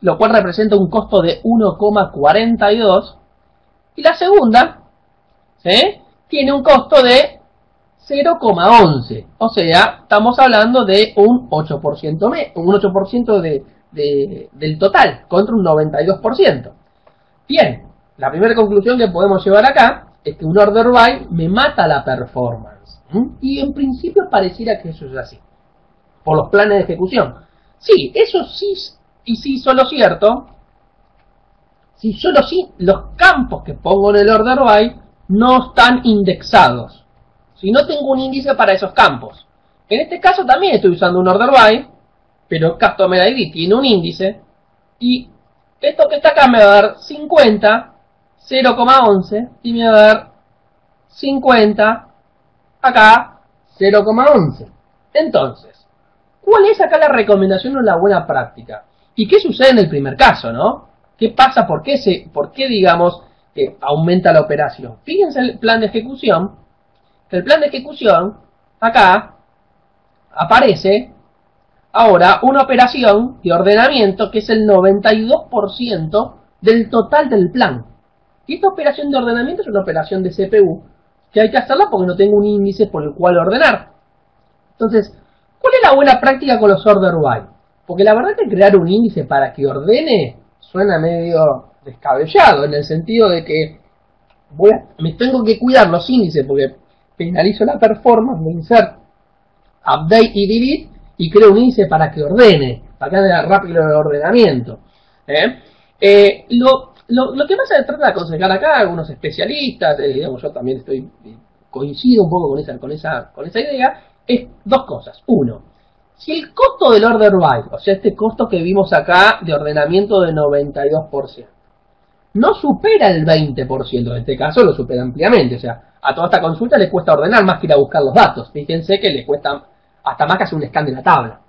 lo cual representa un costo de 1,42, y la segunda tiene un costo de 0,11. O sea, estamos hablando de un 8% del total, contra un 92%. Bien, la primera conclusión que podemos llevar acá es que un order by me mata la performance. Y en principio pareciera que eso es así, por los planes de ejecución. Sí, eso sí, y sí solo cierto, si solo sí los campos que pongo en el order by no están indexados. Si no tengo un índice para esos campos. En este caso también estoy usando un order by, pero Customer ID tiene un índice, y esto que está acá me va a dar 50, 0,11, y me va a dar 50, acá 0,11. Entonces, ¿cuál es acá la recomendación o la buena práctica? ¿Y qué sucede en el primer caso, no? ¿Qué pasa? ¿Por qué digamos que aumenta la operación? Fíjense el plan de ejecución. El plan de ejecución, acá, aparece ahora una operación de ordenamiento que es el 92% del total del plan. Y esta operación de ordenamiento es una operación de CPU que hay que hacerla porque no tengo un índice por el cual ordenar. Entonces, ¿cuál es la buena práctica con los order by? Porque la verdad que crear un índice para que ordene suena medio descabellado, en el sentido de que me tengo que cuidar los índices porque penalizo la performance, me insert, update y delete, y creo un índice para que ordene, para que haga rápido el ordenamiento. Lo que más se trata de aconsejar acá, algunos especialistas, digamos, yo también coincido un poco con esa idea, es dos cosas. Uno, si el costo del order by, o sea, este costo que vimos acá de ordenamiento de 92%, no supera el 20%, en este caso lo supera ampliamente, o sea, a toda esta consulta le cuesta ordenar más que ir a buscar los datos. Fíjense que le cuesta hasta más que hacer un scan de la tabla.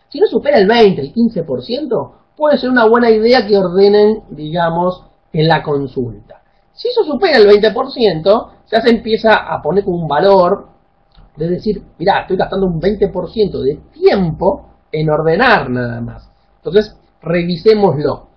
Si no supera el 20, el 15%, puede ser una buena idea que ordenen, digamos, en la consulta. Si eso supera el 20%, ya se empieza a poner como un valor de decir, mirá, estoy gastando un 20% de tiempo en ordenar nada más. Entonces, revisémoslo.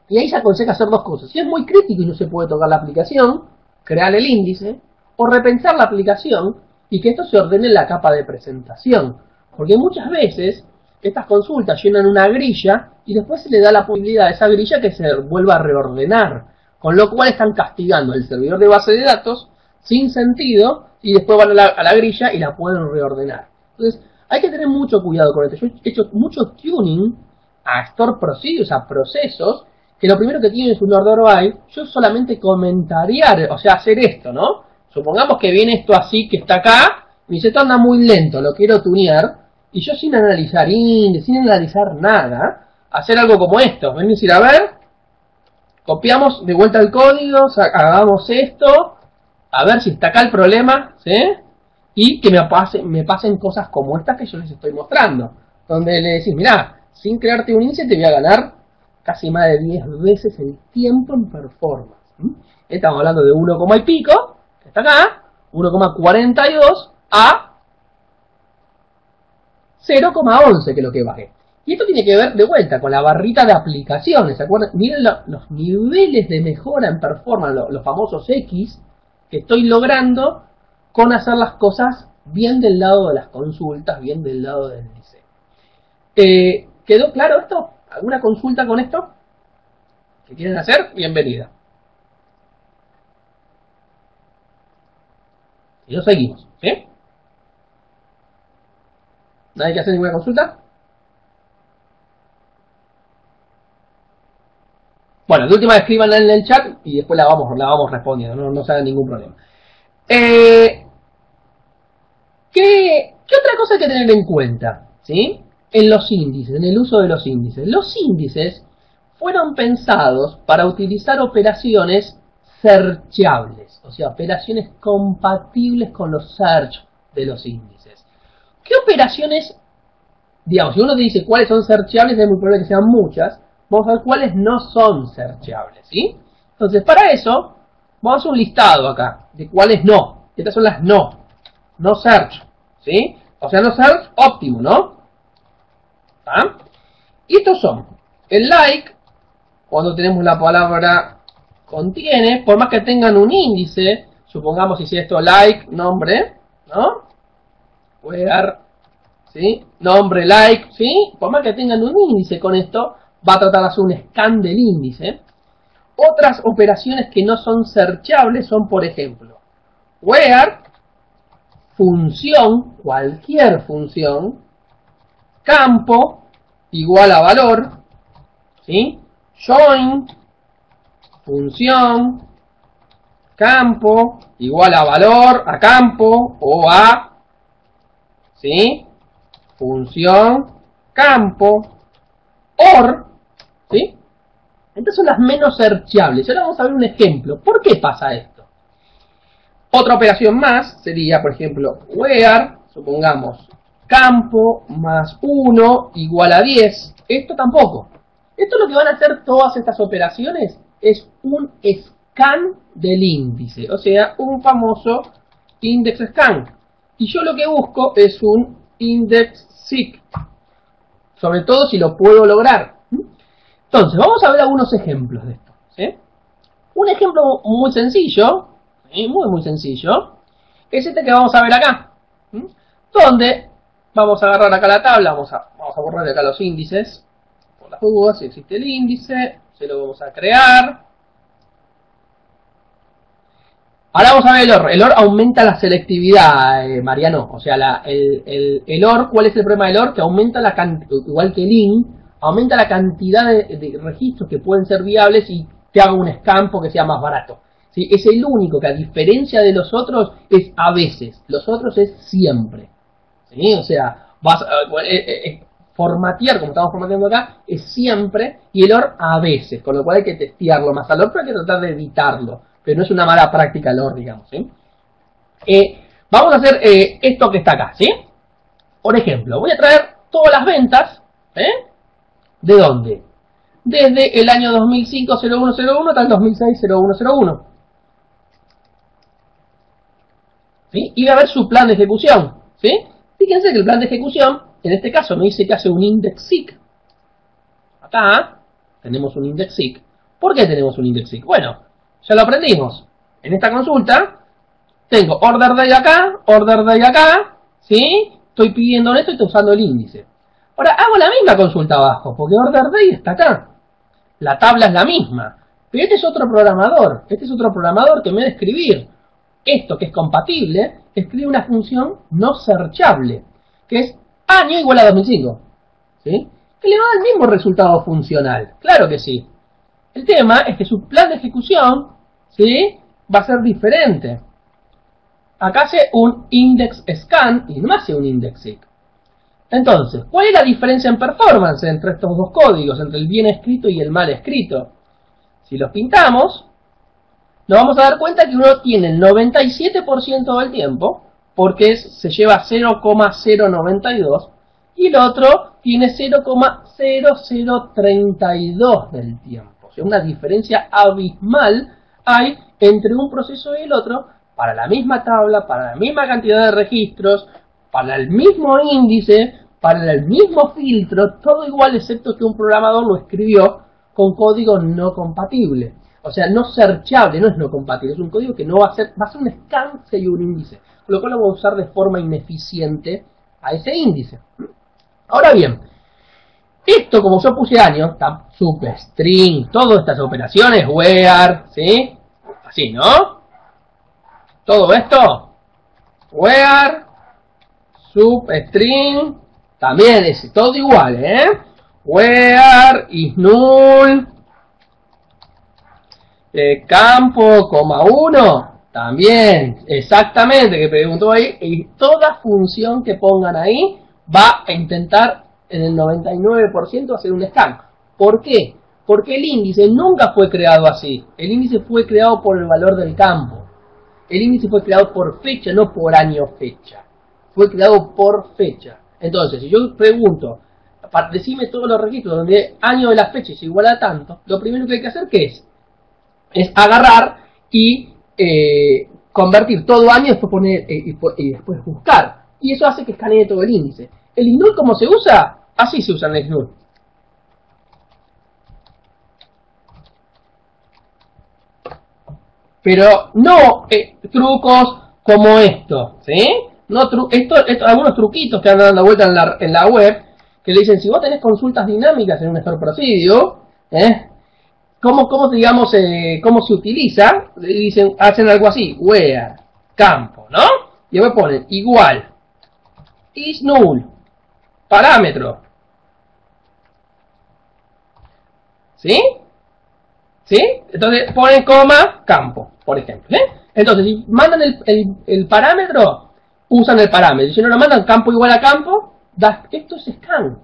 Y ahí se aconseja hacer dos cosas. Si es muy crítico y no se puede tocar la aplicación, crear el índice, o repensar la aplicación y que esto se ordene en la capa de presentación. Porque muchas veces estas consultas llenan una grilla y después se le da la posibilidad a esa grilla que se vuelva a reordenar. Con lo cual están castigando el servidor de base de datos sin sentido y después van a la grilla y la pueden reordenar. Entonces hay que tener mucho cuidado con esto. Yo he hecho mucho tuning a store procedures, a procesos, que lo primero que tienen es un order by. Yo solamente comentaría, o sea, hacer esto, ¿no? Supongamos que viene esto así, que está acá, y dice, esto anda muy lento, lo quiero tunear, y yo sin analizar índice, sin analizar nada, hacer algo como esto, ven a decir, a ver, copiamos de vuelta el código, hagamos esto, a ver si está acá el problema, ¿sí? Y que me pasen cosas como estas que yo les estoy mostrando, donde le decís, mirá, sin crearte un índice te voy a ganar casi más de 10 veces el tiempo en performance. Estamos hablando de 1, y pico, que está acá, 1,42 a 0,11, que es lo que bajé. Y esto tiene que ver, de vuelta, con la barrita de aplicaciones, ¿se acuerdan? Miren los niveles de mejora en performance, los famosos X, que estoy logrando con hacer las cosas bien del lado de las consultas, bien del lado del diseño. ¿Quedó claro esto? ¿Alguna consulta con esto? Si quieren hacer, bienvenida. Y lo seguimos, ¿sí? ¿Nadie que hacer ninguna consulta? Bueno, de última escriban en el chat y después la vamos respondiendo, no se hagan ningún problema. ¿Qué otra cosa hay que tener en cuenta? ¿Sí? En los índices, en el uso de los índices. Los índices fueron pensados para utilizar operaciones searchables, o sea, operaciones compatibles con los search de los índices. ¿Qué operaciones, digamos, si uno te dice cuáles son searchables, es muy probable que sean muchas, vamos a ver cuáles no son searchables, ¿sí? Entonces, para eso, vamos a hacer un listado acá, de cuáles no. Estas son las no search, ¿sí? O sea, no search óptimo, ¿no? ¿Ah? Y estos son el like, cuando tenemos la palabra contiene, por más que tengan un índice, supongamos si esto like, nombre, ¿no? Where ¿sí? Nombre, like, ¿sí? Por más que tengan un índice con esto, va a tratar de hacer un scan del índice. Otras operaciones que no son searchables son, por ejemplo, where, función, cualquier función, campo, igual a valor, ¿sí? Join, función, campo, igual a valor, a campo, o a, ¿sí? Función, campo, or, ¿sí? Estas son las menos searchables. Ahora vamos a ver un ejemplo. ¿Por qué pasa esto? Otra operación más sería, por ejemplo, where, supongamos, campo más 1 igual a 10. Esto tampoco. Esto lo que van a hacer todas estas operaciones es un scan del índice. O sea, un famoso index scan. Y yo lo que busco es un index seek. Sobre todo si lo puedo lograr. Entonces, vamos a ver algunos ejemplos de esto, ¿sí? Un ejemplo muy sencillo, ¿sí? Muy sencillo, es este que vamos a ver acá, ¿sí? Donde vamos a agarrar acá la tabla, vamos a borrar acá los índices, por las dudas, si existe el índice, se lo vamos a crear. Ahora vamos a ver el OR. El OR aumenta la selectividad, Mariano. O sea, el OR, ¿cuál es el problema del OR? Que aumenta la cantidad, igual que el IN, aumenta la cantidad de registros que pueden ser viables y te haga un scan que sea más barato. ¿Sí? Es el único que, a diferencia de los otros, es a veces. Los otros es siempre. ¿Sí? O sea, formatear, como estamos formateando acá, es siempre, y el OR a veces, con lo cual hay que testearlo más al OR, pero hay que tratar de evitarlo. Pero no es una mala práctica el OR, digamos, ¿sí? Vamos a hacer esto que está acá, ¿sí? Por ejemplo, voy a traer todas las ventas, ¿de dónde? Desde el año 2005 0101 hasta el 2006 0101. ¿Sí? Y voy a ver su plan de ejecución, ¿sí? Fíjense que el plan de ejecución, en este caso me dice que hace un index seek. Acá tenemos un index seek. ¿Por qué tenemos un index seek? Bueno, ya lo aprendimos. En esta consulta tengo order day acá, ¿sí? Estoy pidiendo esto y estoy usando el índice. Ahora hago la misma consulta abajo, porque order day está acá. La tabla es la misma. Pero este es otro programador. Este es otro programador que en vez de escribir esto que es compatible, escribe una función no searchable, que es año igual a 2005. ¿Sí? Que le va a dar el mismo resultado funcional. Claro que sí. El tema es que su plan de ejecución, ¿sí?, va a ser diferente. Acá hace un index scan y no hace un index seek. Entonces, ¿cuál es la diferencia en performance entre estos dos códigos, entre el bien escrito y el mal escrito? Si los pintamos, nos vamos a dar cuenta que uno tiene el 97% del tiempo, porque se lleva 0,092, y el otro tiene 0,0032 del tiempo. O sea, una diferencia abismal hay entre un proceso y el otro para la misma tabla, para la misma cantidad de registros, para el mismo índice, para el mismo filtro, todo igual excepto que un programador lo escribió con código no compatible. O sea, no searchable, no es no compatible, es un código que no va a ser un scan si hay un índice, con lo cual lo va a usar de forma ineficiente a ese índice. Ahora bien, esto como yo puse años, está substring, todas estas operaciones, where, ¿sí? Así, ¿no? Todo esto, where, substring, también es todo igual, where is null, campo, coma 1, también, exactamente, que preguntó ahí, y toda función que pongan ahí va a intentar en el 99% hacer un scan. ¿Por qué? Porque el índice nunca fue creado así. El índice fue creado por el valor del campo. El índice fue creado por fecha, no por año fecha. Fue creado por fecha. Entonces, si yo pregunto, decime todos los registros donde año de la fecha es igual a tanto, lo primero que hay que hacer, ¿qué es? Es agarrar y convertir todo año y después poner y después buscar. Y eso hace que escanee todo el índice. ¿El ISNUL cómo se usa? Así se usa el ISNUL. Pero no trucos como esto, ¿sí? No algunos truquitos que andan dando vuelta en la web, que le dicen, si vos tenés consultas dinámicas en un Store Procedure, cómo se utiliza, le dicen, hacen algo así, where, campo, ¿no? Y después ponen igual, is null, parámetro, ¿sí? ¿Sí? Entonces ponen coma, campo, por ejemplo, Entonces, si mandan el parámetro, usan el parámetro. Si no lo mandan campo igual a campo, esto es scan.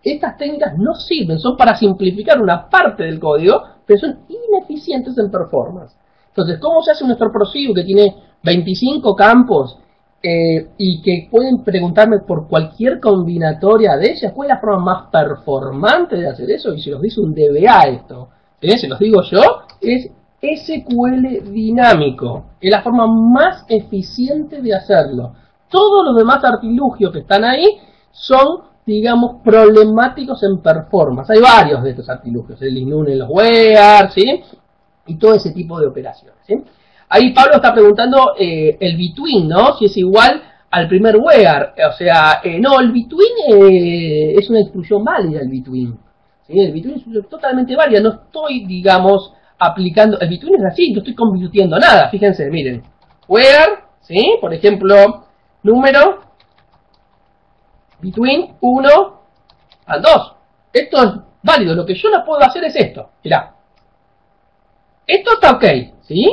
Estas técnicas no sirven, son para simplificar una parte del código, pero son ineficientes en performance. Entonces, ¿cómo se hace un Store Procedure que tiene 25 campos y que pueden preguntarme por cualquier combinatoria de ellas? ¿Cuál es la forma más performante de hacer eso? Y si los dice un DBA esto, se los digo yo, es SQL dinámico. Es la forma más eficiente de hacerlo. Todos los demás artilugios que están ahí son, digamos, problemáticos en performance. Hay varios de estos artilugios, el inune en los where, ¿sí? Y todo ese tipo de operaciones, ¿sí? Ahí Pablo está preguntando el between, ¿no? Si es igual al primer where. O sea, no, el between es una instrucción válida, el between. ¿Sí? El between es totalmente válida. No estoy, digamos, aplicando... El between es así, no estoy convirtiendo nada. Fíjense, miren. Where, ¿sí? Por ejemplo, número between 1 al 2. Esto es válido. Lo que yo no puedo hacer es esto. Mirá. Esto está ok, ¿sí?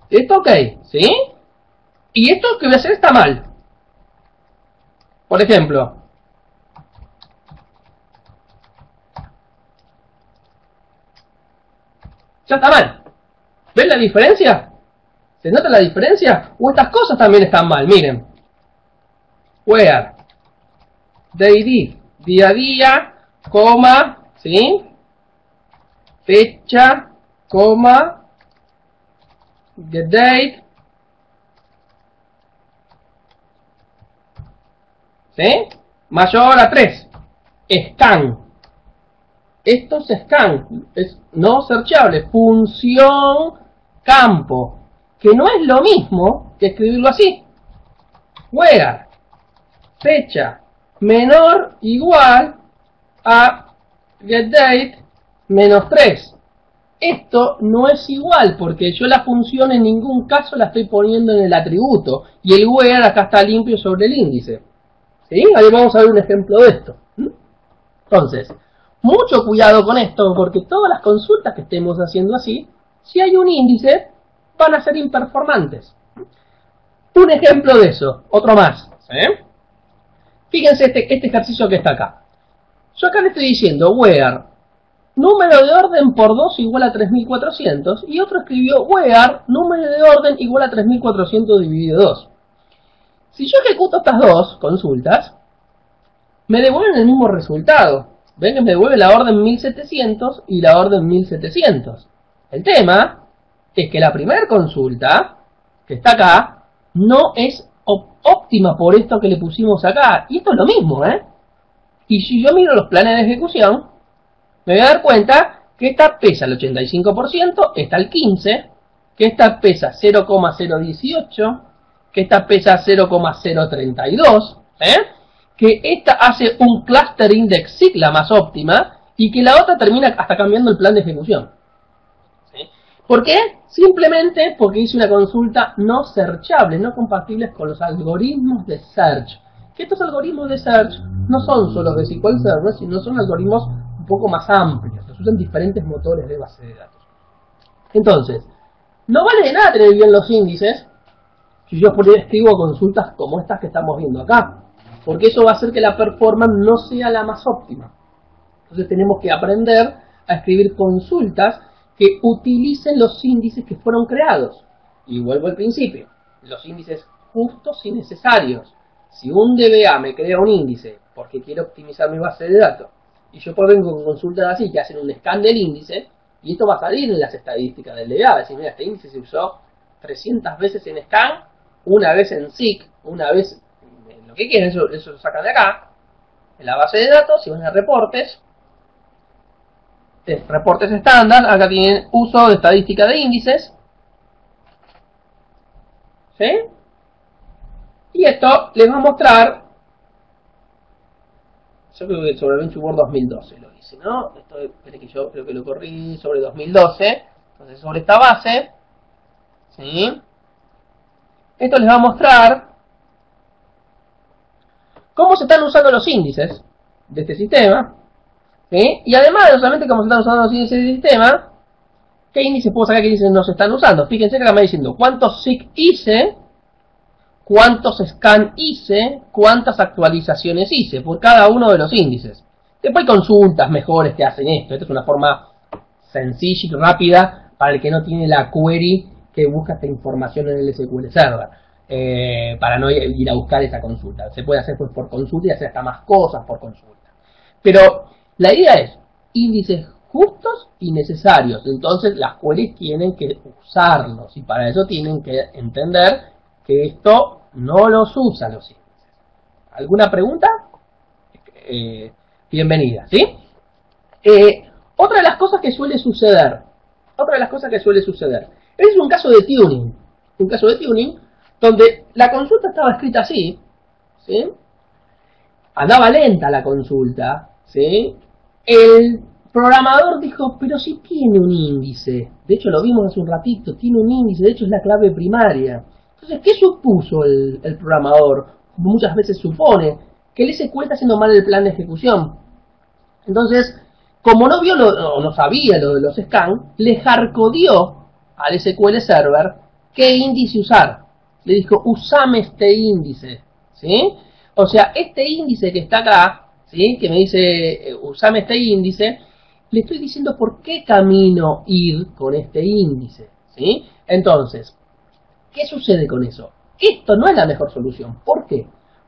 Esto ok, ¿sí? Y esto que voy a hacer está mal. Por ejemplo, ya está mal. ¿Ven la diferencia? ¿Se nota la diferencia? O estas cosas también están mal, miren. Where, day, día a día, coma, ¿sí? Fecha, coma, get date, ¿sí? Mayor a 3. Scan. Esto es scan, es no searchable, función campo, que no es lo mismo que escribirlo así. Where, fecha, menor igual a getDate menos 3. Esto no es igual porque yo la función en ningún caso la estoy poniendo en el atributo y el where acá está limpio sobre el índice. ¿Sí? Ahí vamos a ver un ejemplo de esto. Entonces, mucho cuidado con esto porque todas las consultas que estemos haciendo así, si hay un índice, van a ser imperformantes. Un ejemplo de eso, otro más. Fíjense este ejercicio que está acá. Yo acá le estoy diciendo where número de orden por 2 igual a 3400 y otro escribió where número de orden igual a 3400 dividido 2. Si yo ejecuto estas dos consultas, me devuelven el mismo resultado. Ven que me devuelve la orden 1700 y la orden 1700. El tema es que la primera consulta, que está acá, no es óptima por esto que le pusimos acá. Y esto es lo mismo, Y si yo miro los planes de ejecución, me voy a dar cuenta que esta pesa el 85%, esta el 15%, que esta pesa 0,018%, que esta pesa 0,032%, que esta hace un cluster index sigla más óptima y que la otra termina hasta cambiando el plan de ejecución. ¿Sí? ¿Por qué? Simplemente porque hice una consulta no searchable, no compatibles con los algoritmos de search. Que estos algoritmos de search no son solo de SQL Server, sino son algoritmos un poco más amplios, los usan diferentes motores de base de datos. Entonces, no vale de nada tener bien los índices si yo escribo consultas como estas que estamos viendo acá, porque eso va a hacer que la performance no sea la más óptima. Entonces tenemos que aprender a escribir consultas que utilicen los índices que fueron creados. Y vuelvo al principio, los índices justos y necesarios. Si un DBA me crea un índice porque quiere optimizar mi base de datos, y yo vengo con consultas así que hacen un scan del índice, y esto va a salir en las estadísticas del DBA, decir, mira, este índice se usó 300 veces en scan, una vez en SIG, una vez en lo que quieran, eso lo sacan de acá, en la base de datos, y van a reportes, reportes estándar, acá tienen uso de estadística de índices, ¿sí? Y esto les va a mostrar, yo creo que sobre Benchmark 2012 lo hice, ¿no? Esto, espere que yo creo que lo corrí sobre 2012. Entonces sobre esta base, ¿sí? Esto les va a mostrar cómo se están usando los índices de este sistema, ¿sí? Y además, no solamente cómo se están usando los índices del sistema, qué índices puedo sacar, qué índices no se están usando. Fíjense que acá me está diciendo cuántos SIG hice, cuántos scan hice, cuántas actualizaciones hice por cada uno de los índices. Después hay consultas mejores que hacen esto. Esta es una forma sencilla y rápida para el que no tiene la query que busca esta información en el SQL Server. Para no ir a buscar esa consulta. Se puede hacer pues por consulta y hacer hasta más cosas por consulta. Pero la idea es índices justos y necesarios. Entonces las queries tienen que usarlos y para eso tienen que entender que esto no los usa los índices. ¿Alguna pregunta? Bienvenida, ¿sí? Otra de las cosas que suele suceder, es un caso de tuning, donde la consulta estaba escrita así, ¿sí? Andaba lenta la consulta, ¿sí? El programador dijo, pero si tiene un índice, de hecho lo vimos hace un ratito, tiene un índice, de hecho es la clave primaria. Entonces, ¿qué supuso el programador? Muchas veces supone que el SQL está haciendo mal el plan de ejecución. Entonces, como no vio o no sabía lo de los scans, le hardcodeó al SQL Server qué índice usar. Le dijo, usame este índice, ¿sí? O sea, este índice que está acá, ¿sí? Que me dice, usame este índice, le estoy diciendo por qué camino ir con este índice, ¿sí? Entonces, ¿qué sucede con eso? Esto no es la mejor solución. ¿Por qué?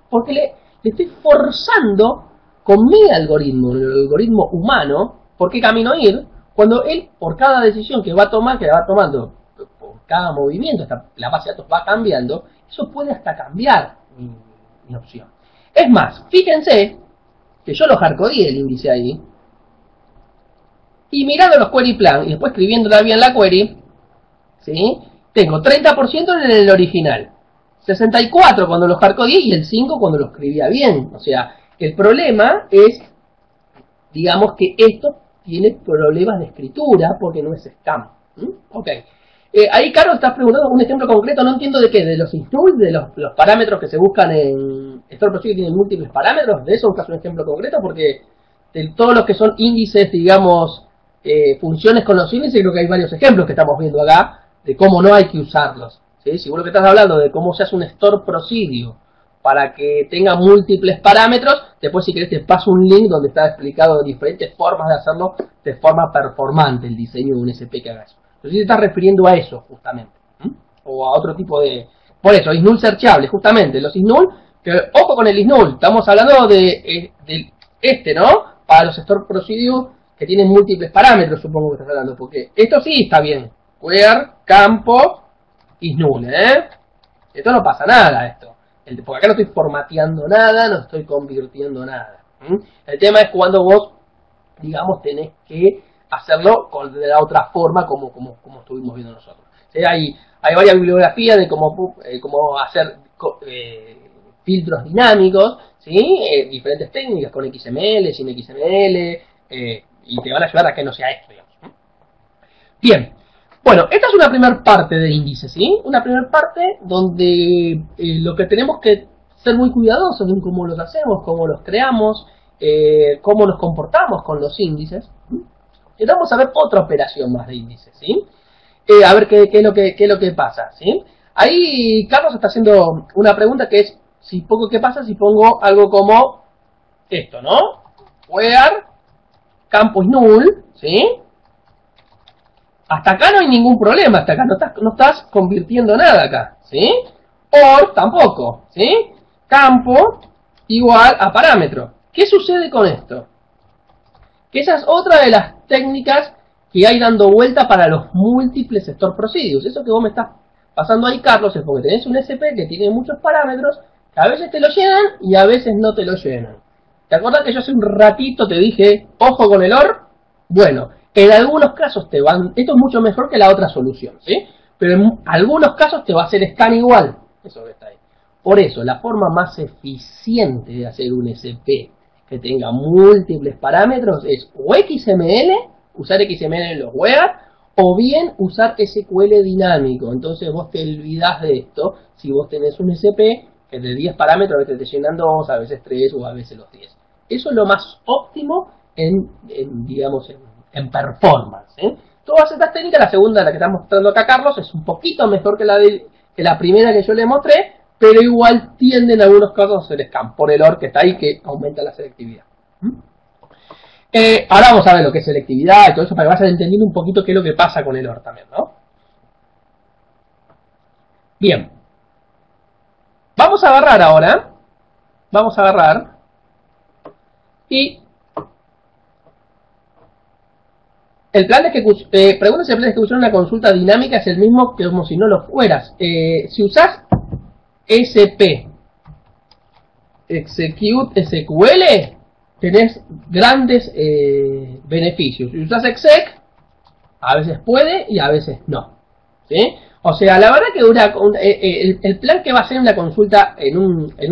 Porque le estoy forzando con mi algoritmo, el algoritmo humano, por qué camino ir, cuando él, por cada decisión que va a tomar, que va tomando por cada movimiento, la base de datos va cambiando, eso puede hasta cambiar mi opción. Es más, fíjense que yo lo hardcodeé el índice ahí, y mirando los query plan, y después escribiéndola bien la query, ¿sí? Tengo 30% en el original, 64 cuando lo hardcodeé y el 5 cuando lo escribía bien. O sea, el problema es, digamos que esto tiene problemas de escritura porque no es scam. Ok. Ahí, Carlos, estás preguntando un ejemplo concreto, no entiendo de qué, de los instructs, de los parámetros que se buscan en Store Procedure que tienen múltiples parámetros, de eso buscas un ejemplo concreto, porque de todos los que son índices, digamos, funciones con los índices, creo que hay varios ejemplos que estamos viendo acá, de cómo no hay que usarlos, ¿sí? Si vos lo que estás hablando de cómo se hace un Store Procedure para que tenga múltiples parámetros, después si querés te paso un link donde está explicado diferentes formas de hacerlo de forma performante, el diseño de un SP que haga eso. Entonces te estás refiriendo a eso, justamente, o a otro tipo de... Por eso, isNull searchable, justamente, los isNull, que ojo con el isNull, estamos hablando de ¿no? Para los Store Procedure que tienen múltiples parámetros, supongo que estás hablando, porque esto sí está bien. Where, campo, isNull, Esto no pasa nada, esto. Porque acá no estoy formateando nada, no estoy convirtiendo nada. El tema es cuando vos, digamos, tenés que hacerlo de la otra forma como estuvimos viendo nosotros. ¿Sí? Hay varias bibliografías de cómo hacer filtros dinámicos, ¿sí? Diferentes técnicas con XML, sin XML, y te van a ayudar a que no sea esto, digamos. Bien. Bueno, esta es una primera parte de índices, ¿sí? Una primera parte donde lo que tenemos que ser muy cuidadosos en cómo los hacemos, cómo los creamos, cómo nos comportamos con los índices. Y vamos a ver otra operación más de índices, ¿sí? A ver qué es lo que pasa, ¿sí? Ahí Carlos está haciendo una pregunta que es, ¿qué pasa si pongo algo como esto, ¿no? Where, campo isNull, ¿sí? Hasta acá no hay ningún problema, hasta acá no estás convirtiendo nada acá, ¿sí? Or tampoco, ¿sí? Campo igual a parámetro. ¿Qué sucede con esto? Que esa es otra de las técnicas que hay dando vuelta para los múltiples Store Procedures. Eso que vos me estás pasando ahí, Carlos, es porque tenés un SP que tiene muchos parámetros que a veces te lo llenan y a veces no te lo llenan. ¿Te acordás que yo hace un ratito te dije, ojo con el OR? Bueno, en algunos casos esto es mucho mejor que la otra solución, ¿sí? Pero en algunos casos te va a hacer scan igual, eso que está ahí. Por eso, la forma más eficiente de hacer un SP que tenga múltiples parámetros es o XML, usar XML en los web, o bien usar SQL dinámico. Entonces vos te olvidás de esto si vos tenés un SP que de 10 parámetros, a veces te llenan 2, a veces 3 o a veces los 10. Eso es lo más óptimo digamos, en performance. Todas estas técnicas, la segunda, la que está mostrando acá Carlos, es un poquito mejor que la primera que yo le mostré, pero igual tienden en algunos casos a ser scam por el OR que está ahí, que aumenta la selectividad. Ahora vamos a ver lo que es selectividad y todo eso para que vayas entendiendo un poquito qué es lo que pasa con el OR también, ¿no? Bien. Vamos a agarrar ahora. Vamos a agarrar. Y el plan de ejecución, pregunta si el plan de ejecución de una consulta dinámica es el mismo que como si no lo fueras. Si usás SP Execute SQL, tenés grandes beneficios. Si usás exec, a veces puede y a veces no. ¿Sí? O sea, la verdad que el plan que va a ser una consulta en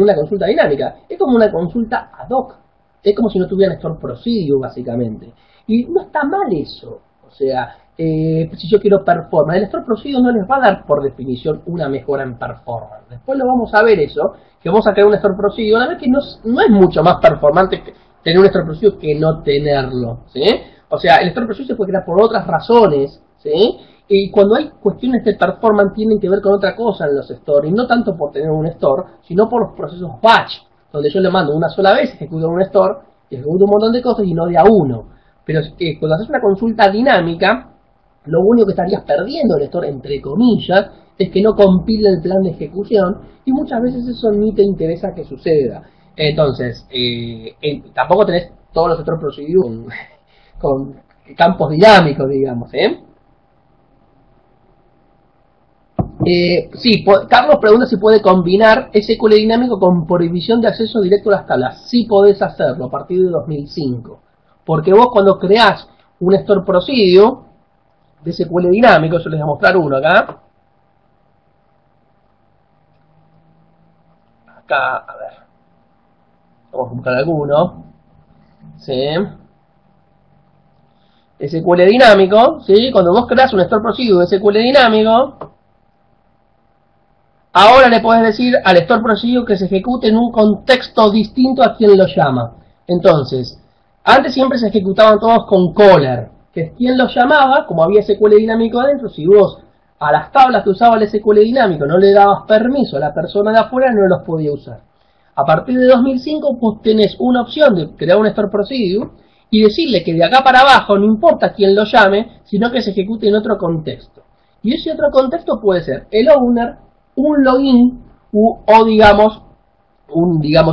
una consulta dinámica es como una consulta ad hoc. Es como si no tuviera store procedure, básicamente. Y no está mal eso. O sea, si yo quiero performance, el store procedure no les va a dar por definición una mejora en performance. Después lo vamos a ver eso, que vamos a crear un store procedure, una vez que no es mucho más performante que tener un store procedure que no tenerlo. ¿Sí? O sea, el store procedure se puede crear por otras razones. ¿Sí? Y cuando hay cuestiones de performance tienen que ver con otra cosa en los stores, y no tanto por tener un store, sino por los procesos batch, donde yo le mando una sola vez, ejecuto un store, y ejecuto un montón de cosas y no de a uno. Pero cuando haces una consulta dinámica, lo único que estarías perdiendo el store, entre comillas, es que no compila el plan de ejecución, y muchas veces eso ni te interesa que suceda. Entonces, tampoco tenés todos los store procedures con campos dinámicos, digamos, sí, Carlos pregunta si puede combinar SQL dinámico con prohibición de acceso directo a las tablas. Sí podés hacerlo a partir de 2005. Porque vos cuando creás un store procedure de SQL dinámico, yo les voy a mostrar uno acá. Acá, a ver. Vamos a buscar alguno. Sí. SQL dinámico, ¿sí? Cuando vos creás un store procedure de SQL dinámico, ahora le podés decir al store procedure que se ejecute en un contexto distinto a quien lo llama. Entonces, antes siempre se ejecutaban todos con caller, que es quien lo llamaba, como había SQL dinámico adentro. Si vos a las tablas que usaba el SQL dinámico no le dabas permiso a la persona de afuera, no los podía usar. A partir de 2005 vos tenés una opción de crear un store procedure y decirle que de acá para abajo no importa quién lo llame, sino que se ejecute en otro contexto. Y ese otro contexto puede ser el owner, un login o digamos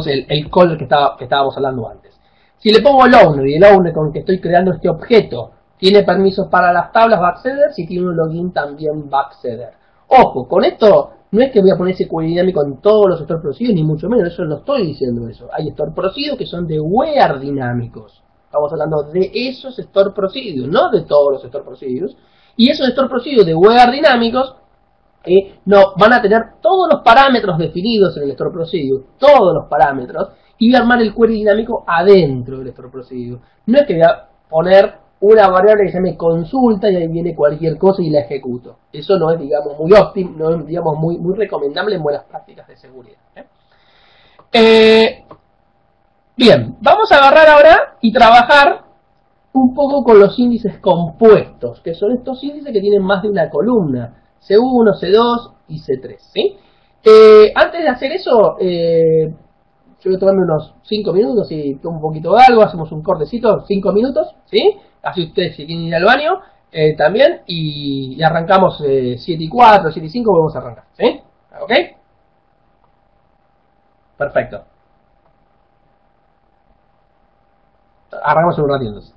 el call que estábamos hablando antes. Si le pongo el owner y el owner con el que estoy creando este objeto tiene permisos para las tablas, va a acceder. Si tiene un login también va a acceder. Ojo, con esto no es que voy a poner SQL dinámico en todos los store procedures, ni mucho menos, eso no estoy diciendo eso. Hay store procedures que son de where dinámicos. Estamos hablando de esos store procedures, no de todos los store procedures. Y esos store procedures de where dinámicos no, van a tener todos los parámetros definidos en el store procedure, todos los parámetros, y voy a armar el query dinámico adentro del store procedure. No es que voy a poner una variable que se llame consulta y ahí viene cualquier cosa y la ejecuto. Eso no es, digamos, muy óptimo, no es, digamos, muy recomendable en buenas prácticas de seguridad. Bien, vamos a agarrar ahora y trabajar un poco con los índices compuestos, que son estos índices que tienen más de una columna. C1, C2 y C3, ¿sí? Antes de hacer eso, yo voy a tomarme unos 5 minutos y tomo un poquito de algo, hacemos un cortecito, 5 minutos, ¿sí? Así ustedes si quieren ir al baño, también, y arrancamos 7 y 4, 7 y 5, vamos a arrancar, ¿sí? ¿Ok? Perfecto. Arrancamos en un ratito entonces.